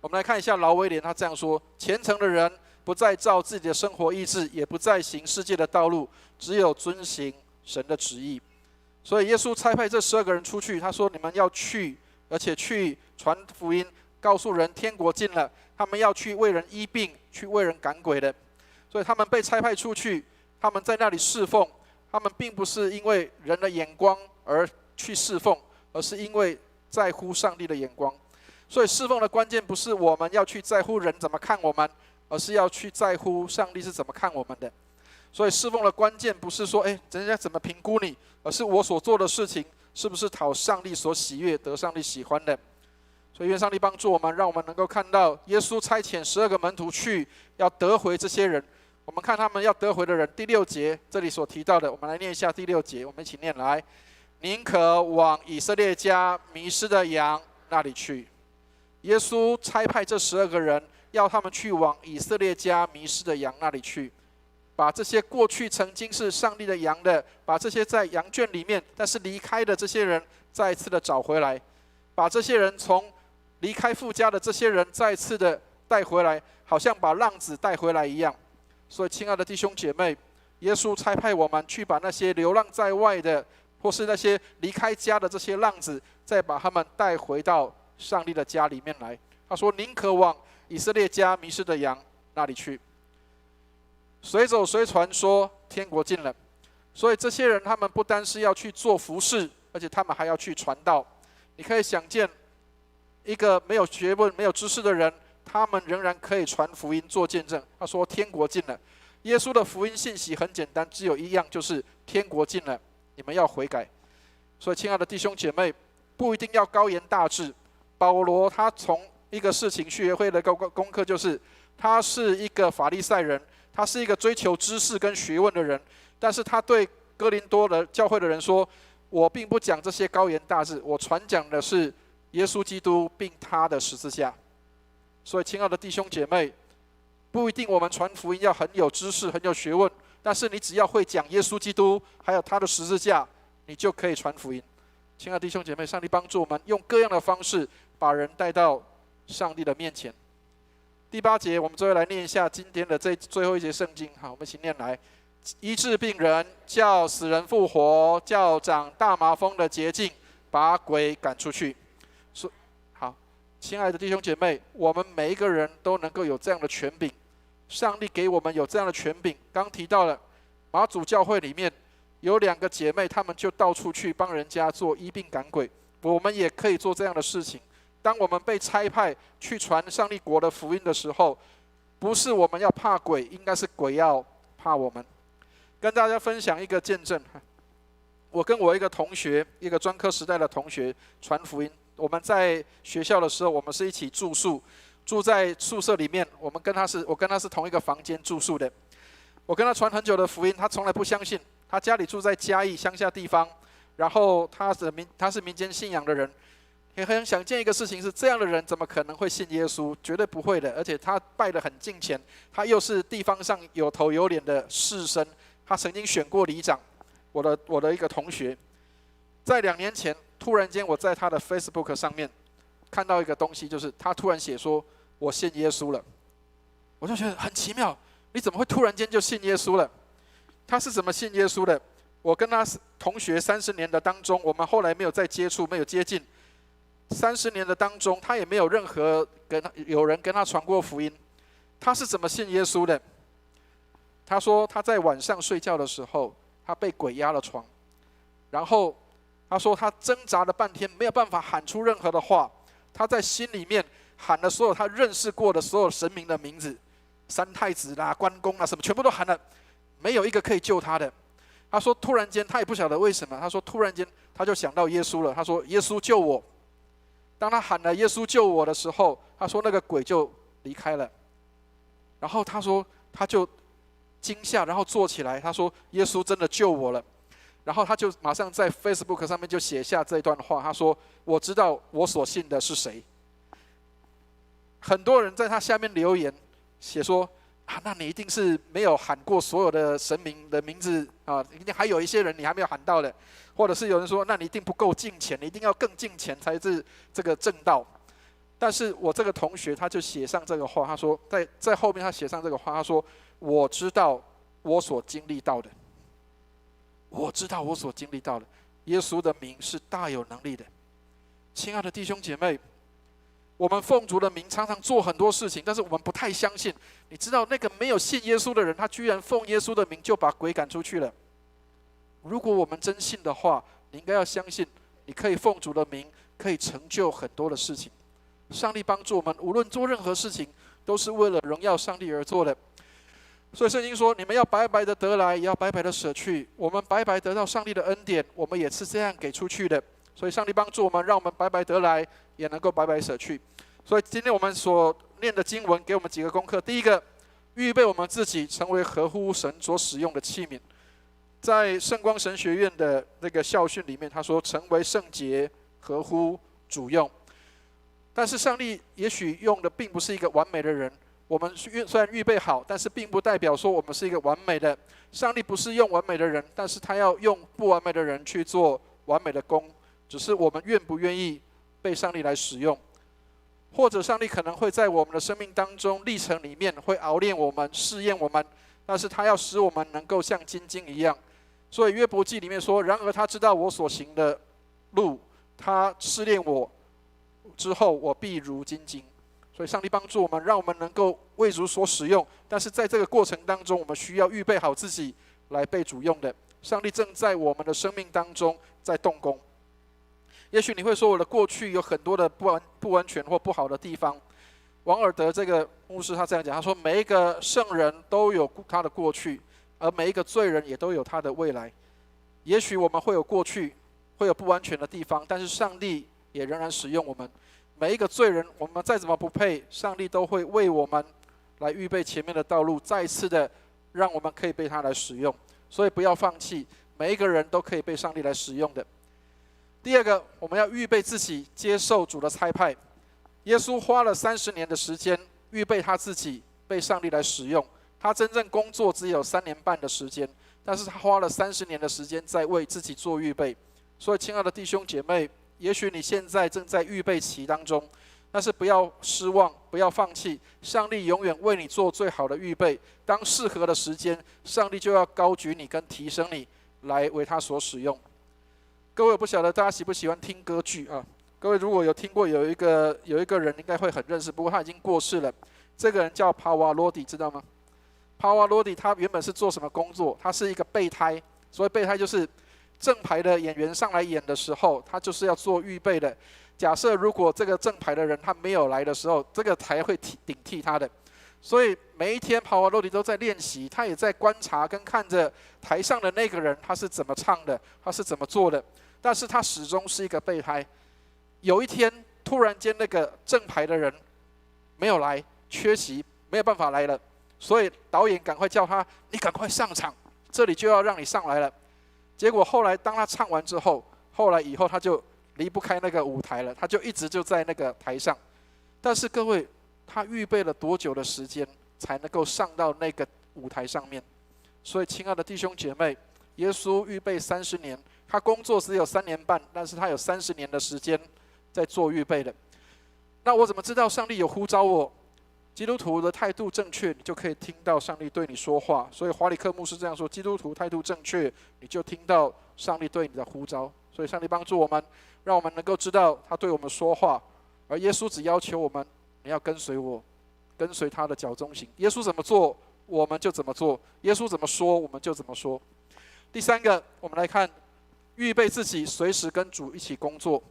我们来看一下劳威廉，他这样说：虔诚的人不再照自己的生活意志，也不再行世界的道路，只有遵行神的旨意。所以耶稣差派这12个人出去，他说：你们要去，而且去传福音，告诉人天国近了。他们要去为人医病，去为人赶鬼的。所以他们被差派出去，他们在那里侍奉。他们并不是因为人的眼光而去侍奉，而是因为在乎上帝的眼光。所以侍奉的关键不是我们要去在乎人怎么看我们，而是要去在乎上帝是怎么看我们的。所以侍奉的关键不是说人家怎么评估你，而是我所做的事情是不是讨上帝所喜悦，得上帝喜欢的。所以愿上帝帮助我们，让我们能够看到耶稣差遣12个门徒去，要得回这些人。我们看他们要得回的人，第6节这里所提到的，我们来念一下第6节，我们一起念来：宁可往以色列家迷失的羊那里去。耶稣差派这12个人，要他们去往以色列家迷失的羊那里去，把这些过去曾经是上帝的羊的，把这些在羊圈里面但是离开的这些人再一次的找回来，把这些人从离开父家的这些人再一次的带回来，好像把浪子带回来一样。所以亲爱的弟兄姐妹，耶稣差派我们去把那些流浪在外的，或是那些离开家的这些浪子，再把他们带回到上帝的家里面来。他说：宁可往以色列家迷失的羊那里去。随走随传说天国近了。所以这些人他们不单是要去做服事，而且他们还要去传道。你可以想见一个没有学问没有知识的人，他们仍然可以传福音做见证。他说天国近了。耶稣的福音信息很简单，只有一样，就是天国近了，你们要悔改。所以亲爱的弟兄姐妹，不一定要高言大志。保罗他从一个事情学会的功课，就是他是一个法利赛人，他是一个追求知识跟学问的人，但是他对哥林多的教会的人说：我并不讲这些高言大志，我传讲的是耶稣基督并他的十字架。所以亲爱的弟兄姐妹，不一定我们传福音要很有知识很有学问，但是你只要会讲耶稣基督还有他的十字架，你就可以传福音。亲爱的弟兄姐妹，上帝帮助我们用各样的方式把人带到上帝的面前。第8节，我们最后来念一下今天的最后一节圣经。好，我们一起念来：医治病人，叫死人复活，叫长大麻风的洁净，把鬼赶出去。好，亲爱的弟兄姐妹，我们每一个人都能够有这样的权柄，上帝给我们有这样的权柄。刚提到了马祖教会里面有2个姐妹，她们就到处去帮人家做医病赶鬼。我们也可以做这样的事情。当我们被差派去传上帝国的福音的时候，不是我们要怕鬼，应该是鬼要怕我们。跟大家分享一个见证，我跟我一个同学，一个专科时代的同学传福音。我们在学校的时候，我们是一起住宿，住在宿舍里面。我跟他是同一个房间住宿的。我跟他传很久的福音，他从来不相信。他家里住在嘉义乡下地方，然后他是民间信仰的人。也很想见一个事情是，这样的人怎么可能会信耶稣？绝对不会的。而且他拜得很敬虔，他又是地方上有头有脸的士绅，他曾经选过里长。我的一个同学，在2年前，突然间我在他的 Facebook 上面看到一个东西，就是他突然写说：我信耶稣了。我就觉得很奇妙，你怎么会突然间就信耶稣了？他是怎么信耶稣的？我跟他同学30年的当中，我们后来没有再接触，没有接近。30年的当中，他也没有任何有人跟他传过福音。他是怎么信耶稣的？他说他在晚上睡觉的时候，他被鬼压了床，然后他说他挣扎了半天，没有办法喊出任何的话。他在心里面喊了所有他认识过的所有神明的名字，三太子啦、关公啦，什么全部都喊了，没有一个可以救他的。他说突然间他也不晓得为什么，他说突然间他就想到耶稣了，他说耶稣救我。当他喊了耶稣救我的时候，他说那个鬼就离开了。然后他说他就惊吓，然后坐起来，他说耶稣真的救我了。然后他就马上在 Facebook 上面就写下这段话，他说我知道我所信的是谁。很多人在他下面留言写说那你一定是没有喊过所有的神明的名字啊，一定还有一些人你还没有喊到的，或者是有人说那你一定不够敬虔，你一定要更敬虔才是这个正道。但是我这个同学他就写上这个话，他说在后面他写上这个话，他说我知道我所经历到的，我知道我所经历到的，耶稣的名是大有能力的。亲爱的弟兄姐妹，我们奉主的名常常做很多事情，但是我们不太相信。你知道那个没有信耶稣的人，他居然奉耶稣的名就把鬼赶出去了。如果我们真信的话，你应该要相信，你可以奉主的名，可以成就很多的事情。上帝帮助我们，无论做任何事情，都是为了荣耀上帝而做的。所以圣经说，你们要白白的得来，也要白白的舍去。我们白白得到上帝的恩典，我们也是这样给出去的。所以上帝帮助我们，让我们白白得来，也能够白白舍去。所以今天我们所念的经文给我们几个功课。第一个，预备我们自己成为合乎神所使用的器皿。在圣光神学院的那个校训里面，他说成为圣洁，合乎主用。但是上帝也许用的并不是一个完美的人，我们虽然预备好，但是并不代表说我们是一个完美的。上帝不是用完美的人，但是他要用不完美的人去做完美的工，只是我们愿不愿意被上帝来使用。或者上帝可能会在我们的生命当中历程里面会熬炼我们、试验我们，但是他要使我们能够像金晶一样。所以约伯记里面说，然而他知道我所行的路，他试炼我之后，我必如金晶。所以上帝帮助我们，让我们能够为主所使用，但是在这个过程当中，我们需要预备好自己来被主用的。上帝正在我们的生命当中在动工。也许你会说，我的过去有很多的不完全或不好的地方。王尔德这个牧师他这样讲，他说每一个圣人都有他的过去，而每一个罪人也都有他的未来。也许我们会有过去，会有不完全的地方，但是上帝也仍然使用我们。每一个罪人，我们再怎么不配，上帝都会为我们来预备前面的道路，再一次的让我们可以被他来使用。所以不要放弃，每一个人都可以被上帝来使用的。第二个，我们要预备自己接受主的差派。耶稣花了30年的时间预备他自己被上帝来使用，他真正工作只有3年半的时间，但是他花了30年的时间在为自己做预备。所以亲爱的弟兄姐妹，也许你现在正在预备期当中，但是不要失望，不要放弃，上帝永远为你做最好的预备。当适合的时间，上帝就要高举你跟提升你，来为他所使用。各位，我不晓得大家喜不喜欢听歌剧啊？各位如果有听过，有一个人应该会很认识，不过他已经过世了。这个人叫帕瓦罗蒂，知道吗？帕瓦罗蒂他原本是做什么工作？他是一个备胎，所谓备胎就是正牌的演员上来演的时候，他就是要做预备的。假设如果这个正牌的人他没有来的时候，这个台会顶替他的。所以每一天帕瓦罗蒂都在练习，他也在观察跟看着台上的那个人他是怎么唱的，他是怎么做的。但是他始终是一个备胎。有一天突然间那个正牌的人没有来，缺席，没有办法来了，所以导演赶快叫他，你赶快上场，这里就要让你上来了。结果后来当他唱完之后，后来以后他就离不开那个舞台了，他就一直就在那个台上。但是各位，他预备了多久的时间才能够上到那个舞台上面？所以亲爱的弟兄姐妹，耶稣预备30年，他工作只有3年半，但是他有30年的时间在做预备的。那我怎么知道上帝有呼召我？基督徒的态度正确，你就可以听到上帝对你说话。所以华里克牧师这样说：基督徒态度正确，你就听到上帝对你的呼召。所以上帝帮助我们，让我们能够知道他对我们说话。而耶稣只要求我们，你要跟随我，跟随他的脚中行。耶稣怎么做，我们就怎么做；耶稣怎么说，我们就怎么说。第三个，我们来看预备自己随时跟主一起工作。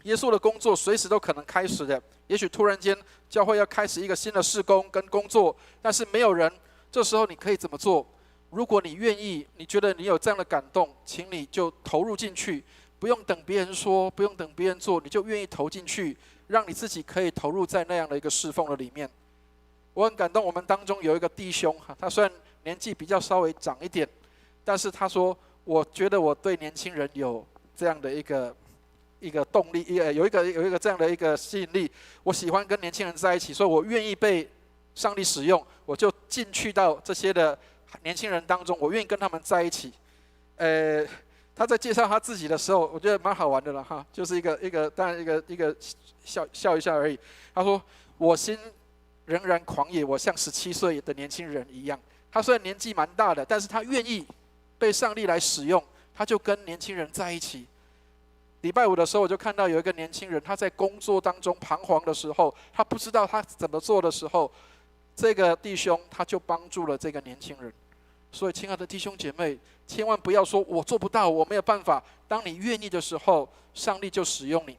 耶稣的工作随时都可能开始的。也许突然间教会要开始一个新的事工跟工作，但是没有人，这时候你可以怎么做？如果你愿意，你觉得你有这样的感动，请你就投入进去，不用等别人说，不用等别人做，你就愿意投进去，让你自己可以投入在那样的一个侍奉的里面。我很感动，我们当中有一个弟兄，他虽然年纪比较稍微长一点，但是他说，我觉得我对年轻人有这样的一个动力，有一个这样的一个吸引力。我喜欢跟年轻人在一起，所以我愿意被上帝使用，我就进去到这些的年轻人当中，我愿意跟他们在一起。他在介绍他自己的时候，我觉得蛮好玩的了哈，就是一个当然一个笑一下而已。他说：“我心仍然狂野，我像17岁的年轻人一样。”他虽然年纪蛮大的，但是他愿意被上帝来使用，他就跟年轻人在一起。礼拜五的时候，我就看到有一个年轻人，他在工作当中彷徨的时候，他不知道他怎么做的时候，这个弟兄他就帮助了这个年轻人。所以，亲爱的弟兄姐妹，千万不要说我做不到，我没有办法。当你愿意的时候，上帝就使用你。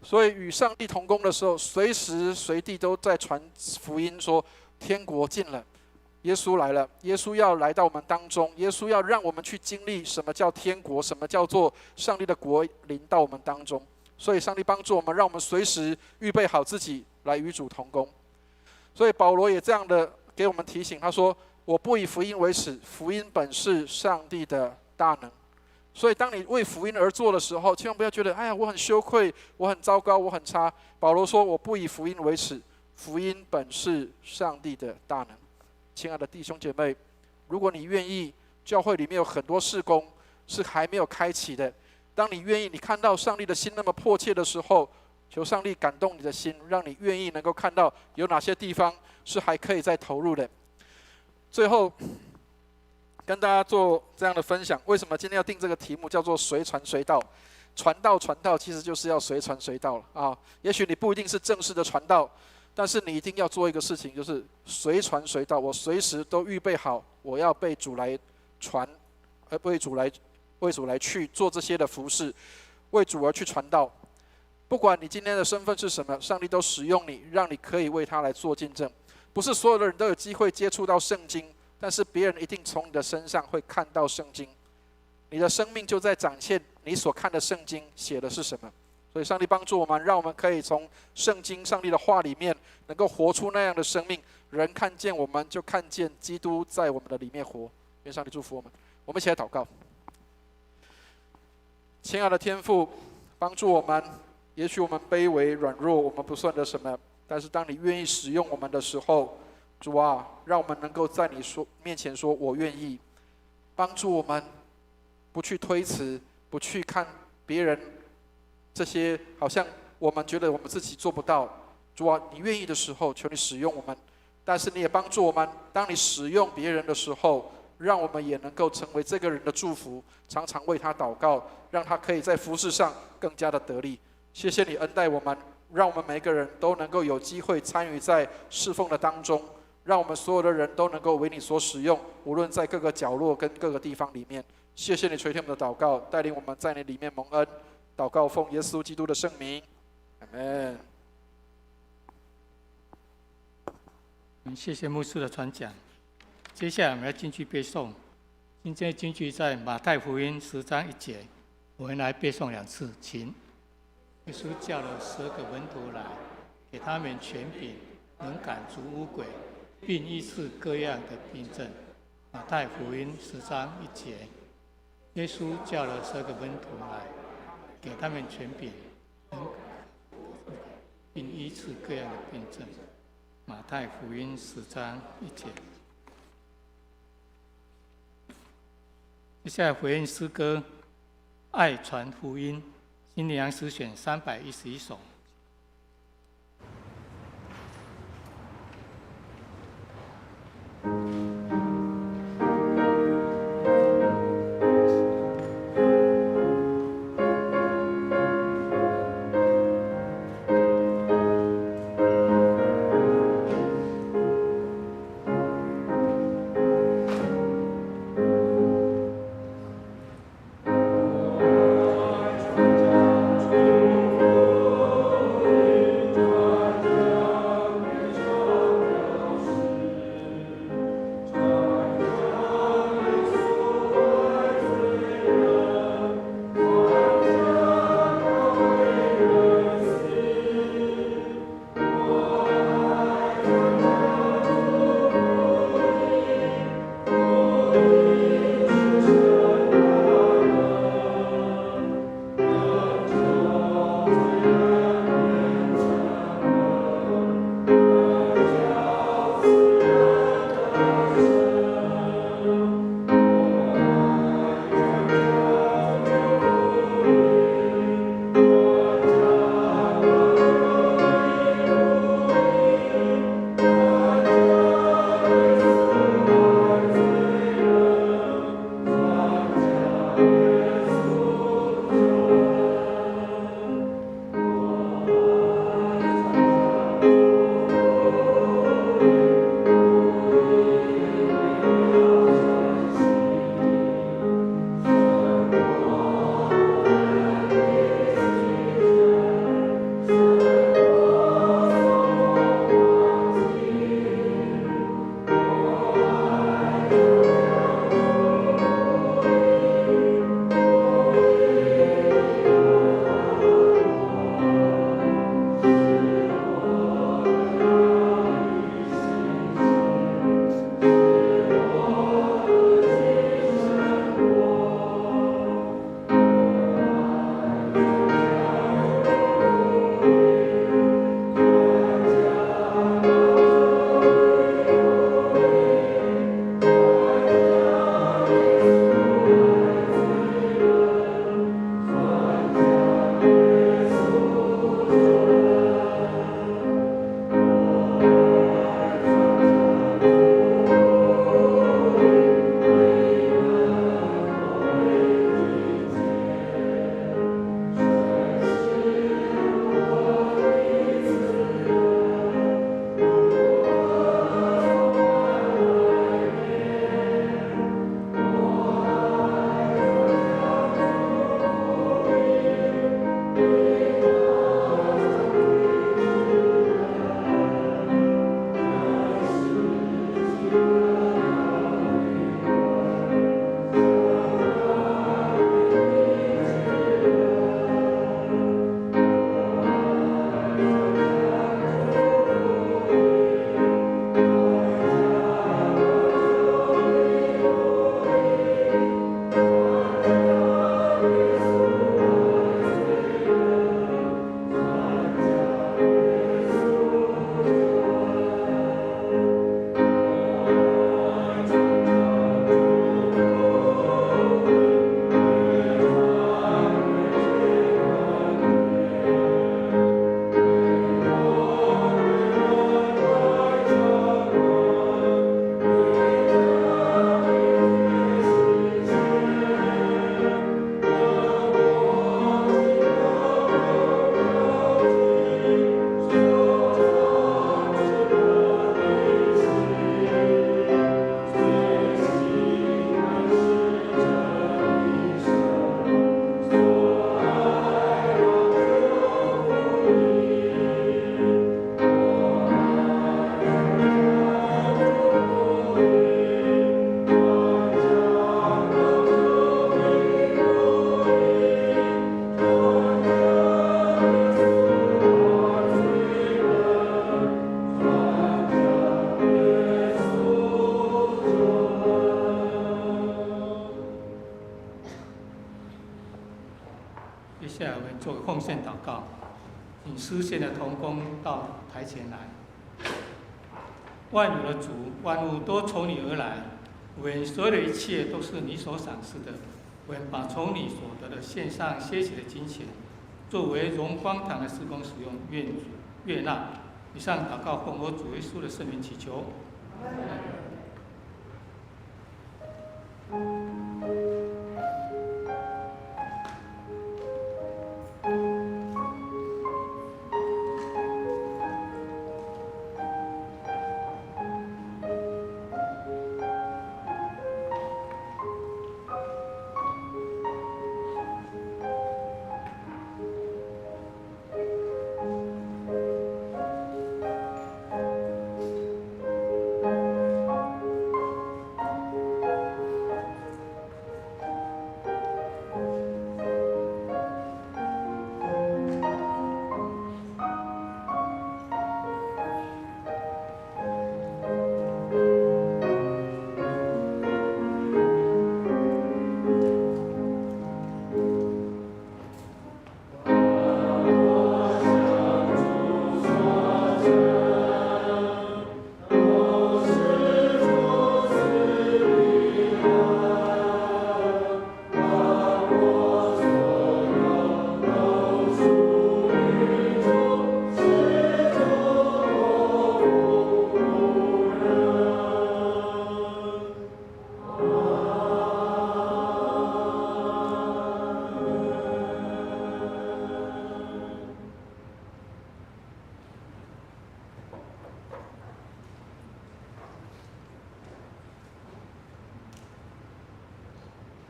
所以，与上帝同工的时候，随时随地都在传福音，说天国近了。耶稣来了，耶稣要来到我们当中，耶稣要让我们去经历什么叫天国，什么叫做上帝的国临到我们当中。所以上帝帮助我们，让我们随时预备好自己来与主同工。所以保罗也这样的给我们提醒，他说：“我不以福音为耻，福音本是上帝的大能。”所以当你为福音而做的时候，千万不要觉得哎呀我很羞愧，我很糟糕，我很差。保罗说：“我不以福音为耻，福音本是上帝的大能。”亲爱的弟兄姐妹，如果你愿意，教会里面有很多事工是还没有开启的。当你愿意，你看到上帝的心那么迫切的时候，求上帝感动你的心，让你愿意能够看到有哪些地方是还可以再投入的。最后，跟大家做这样的分享，为什么今天要定这个题目叫做随传随到？传道其实就是要随传随到了啊。也许你不一定是正式的传道，但是你一定要做一个事情，就是随传随到。我随时都预备好，我要被主来传，为主来去做这些的服事，为主而去传道。不管你今天的身份是什么，上帝都使用你，让你可以为他来做见证。不是所有的人都有机会接触到圣经，但是别人一定从你的身上会看到圣经。你的生命就在展现你所看的圣经写的是什么。所以上帝帮助我们，让我们可以从圣经上帝的话里面能够活出那样的生命，人看见我们就看见基督在我们的里面活。愿上帝祝福我们。我们一起来祷告。亲爱的天父，帮助我们。也许我们卑微软弱，我们不算得什么，但是当你愿意使用我们的时候，主啊，让我们能够在你面前说我愿意。帮助我们不去推辞，不去看别人这些好像我们觉得我们自己做不到。主啊，你愿意的时候，求你使用我们。但是你也帮助我们，当你使用别人的时候，让我们也能够成为这个人的祝福，常常为他祷告，让他可以在服事上更加的得力。谢谢你恩待我们，让我们每个人都能够有机会参与在侍奉的当中，让我们所有的人都能够为你所使用，无论在各个角落跟各个地方里面。谢谢你垂听我们的祷告，带领我们在你里面蒙恩。祷告奉耶稣基督的圣名，阿们。谢谢牧师的传讲。接下来我们要进去背诵。今天进去在马太福音10章1节，我们来背诵2次，请。耶稣叫了12个门徒来，给他们权柄，能赶逐污鬼，并医治各样的病症。马太福音10章1节，耶稣叫了12个门徒来，给他们权柄，并医治各样的病症。马太福音10章1节。接下来回应诗歌《爱传福音》，新娘诗选311首。主请丝线的同工到台前来。万有的主，万物都从你而来，我们所有的一切都是你所赏赐的。我们把从你所得的献上些许的金钱，作为荣光堂的事工使用，愿主悦纳。以上祷告奉我主耶稣的圣名祈求。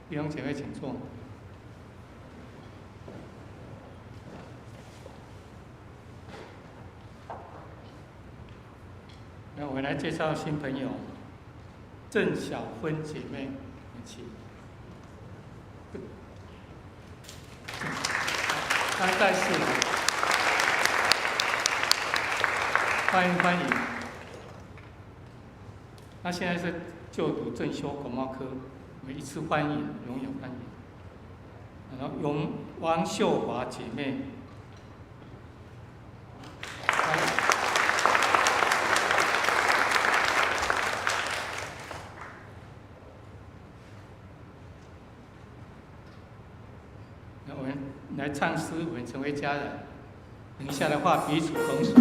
弟兄姐妹，请坐。那我们来介绍新朋友郑小芬姐妹，请。她在世，欢迎。她现在是就读正修广贸科。我们一次欢迎，永远欢迎。然后王秀华姐妹，那我们来唱诗，我们成为家人。等一下的话，彼此同手。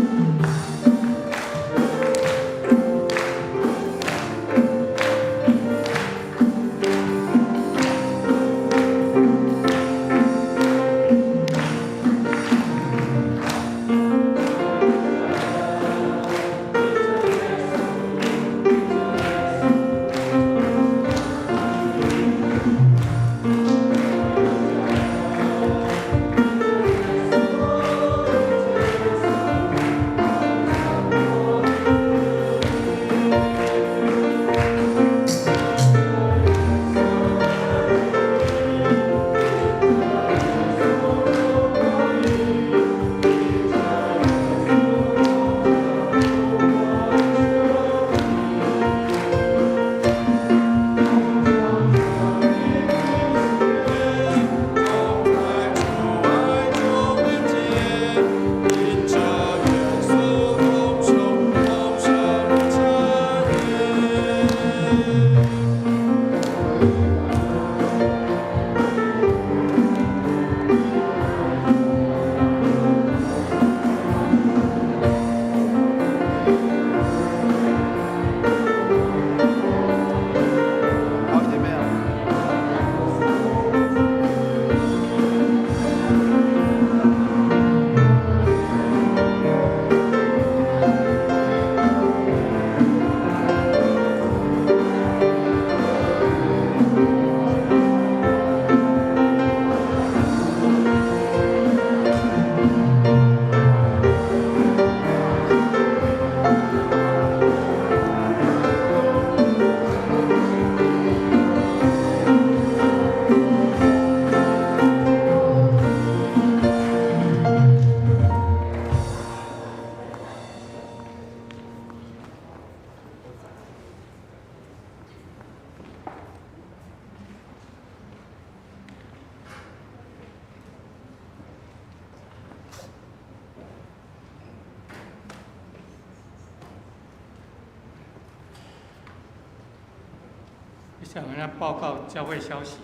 向我们来报告教会消息。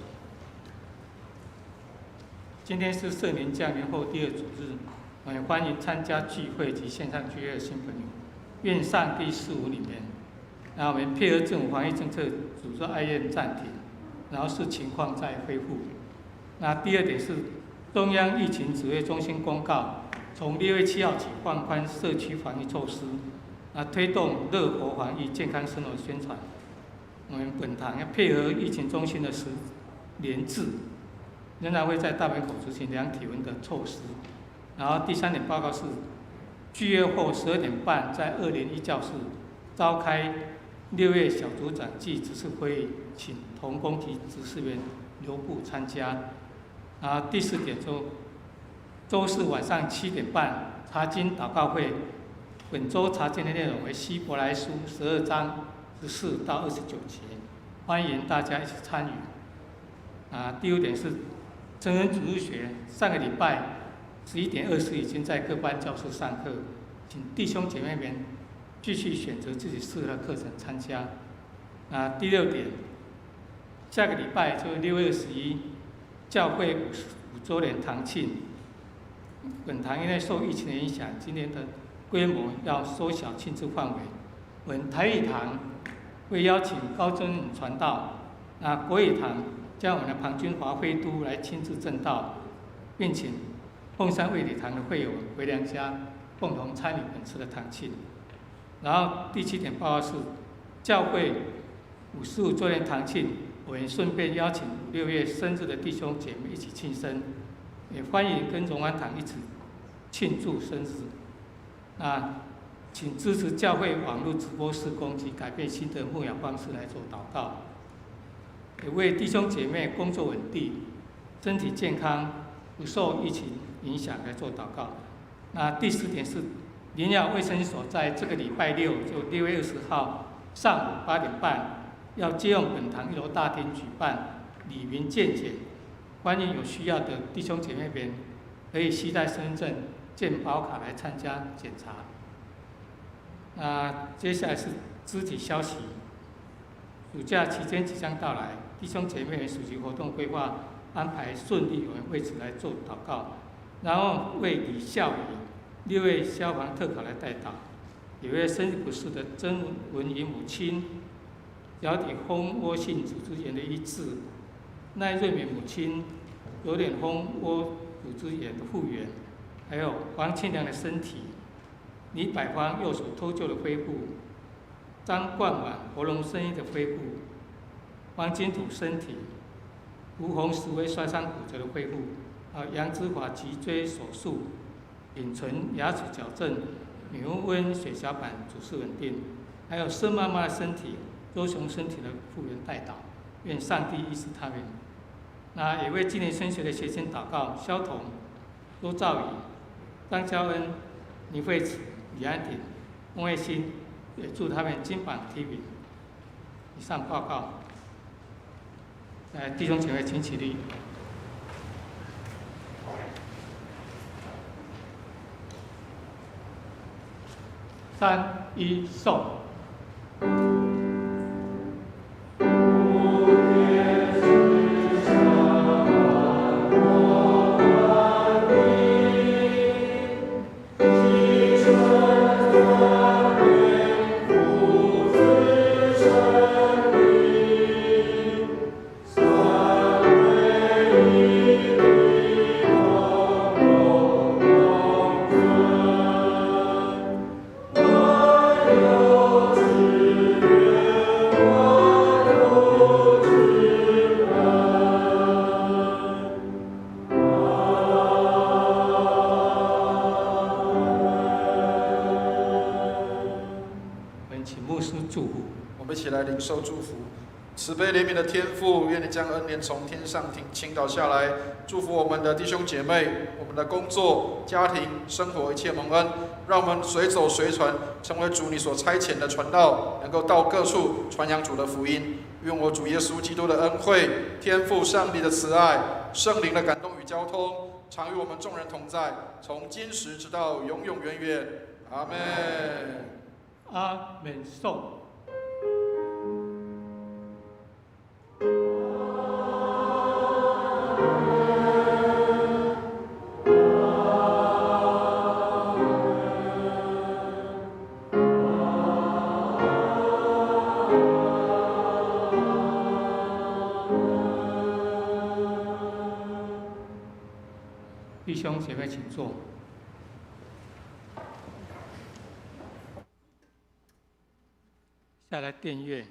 今天是圣灵降临后第二主日，我们欢迎参加聚会及线上聚会的新朋友。愿上帝赐福你们。然后我们配合政府防疫政策，主说哀怨暂停，然后视情况再恢复。那第二点是中央疫情指挥中心公告，从6月7号起放宽社区防疫措施，推动乐活防疫、健康生活宣传。我们本堂要配合疫情中心的10连制，仍然会在大门口执行量体温的措施。然后第3点报告是，聚会后12点半在201教室召开6月小组长暨执事会议，请同工及执事员留步参加。然后第4点周四晚上7点半查经祷告会，本周查经的内容为希伯来书12章14到29节，欢迎大家一起参与。第5点是成人主日学，上个礼拜11点20已经在各班教室上课，请弟兄姐妹们继续选择自己适合的课程参加。第6点，下个礼拜就是6月21，教会5周年堂庆。本堂因为受疫情的影响，今年的规模要缩小庆祝范围。我们台语堂会邀请高真传道，国语堂将我们的庞君华会督来亲自证道，并请凤山卫理堂的会友回娘家共同参与本次的堂庆。然后第7点报告是教会55周年堂庆，我们顺便邀请5、6月生日的弟兄姐妹一起庆生，也欢迎跟荣安堂一起庆祝生日。请支持教会网络直播事工及改变新的牧养方式来做祷告，也为弟兄姐妹工作稳定、身体健康、不受疫情影响来做祷告。第4点是林雅卫生所在这个礼拜6，就6月20号上午8点半，要借用本堂1楼大厅举办李明健检，欢迎有需要的弟兄姐妹们可以携带身份证、健保卡来参加检查。接下来是肢体消息。暑假期间即将到来，弟兄姐妹暑期活动规划安排顺利，我们为此来做祷告。然后为李孝仪6月消防特考来代祷，也为身体不适的曾文仪母亲、脚底蜂窝性组织炎的医治，赖瑞美母亲有点蜂窝组织炎的复原，还有黄庆良的身体，李百芳右手脱臼的恢复，张冠婉喉咙声音的恢复，黄金土身体，吴红石为摔伤骨折的恢复，杨之华脊椎手术，秉纯牙齿矫正，牛温血小板主事稳定，还有孙妈妈的身体、周雄身体的复原代祷，愿上帝医治他们。也为今年升学的学生祷告，萧彤、周兆宇、张娇恩、倪慧慈、李安婷、翁卫新，也祝他们金榜题名。以上报告。弟兄姐妹，请起立。3、1，送。受祝福，慈悲怜悯的天父，愿你将恩典从天上倾倒下来，祝福我们的弟兄姐妹，我们的工作、家庭、生活一切蒙恩，让我们随走随传，成为主你所差遣的传道，能够到各处传扬主的福音。愿我主耶稣基督的恩惠、天父上帝的慈爱、圣灵的感动与交通，常与我们众人同在，从今时直到永永远远。阿们。阿们。颂。姐妹请坐。下来电乐。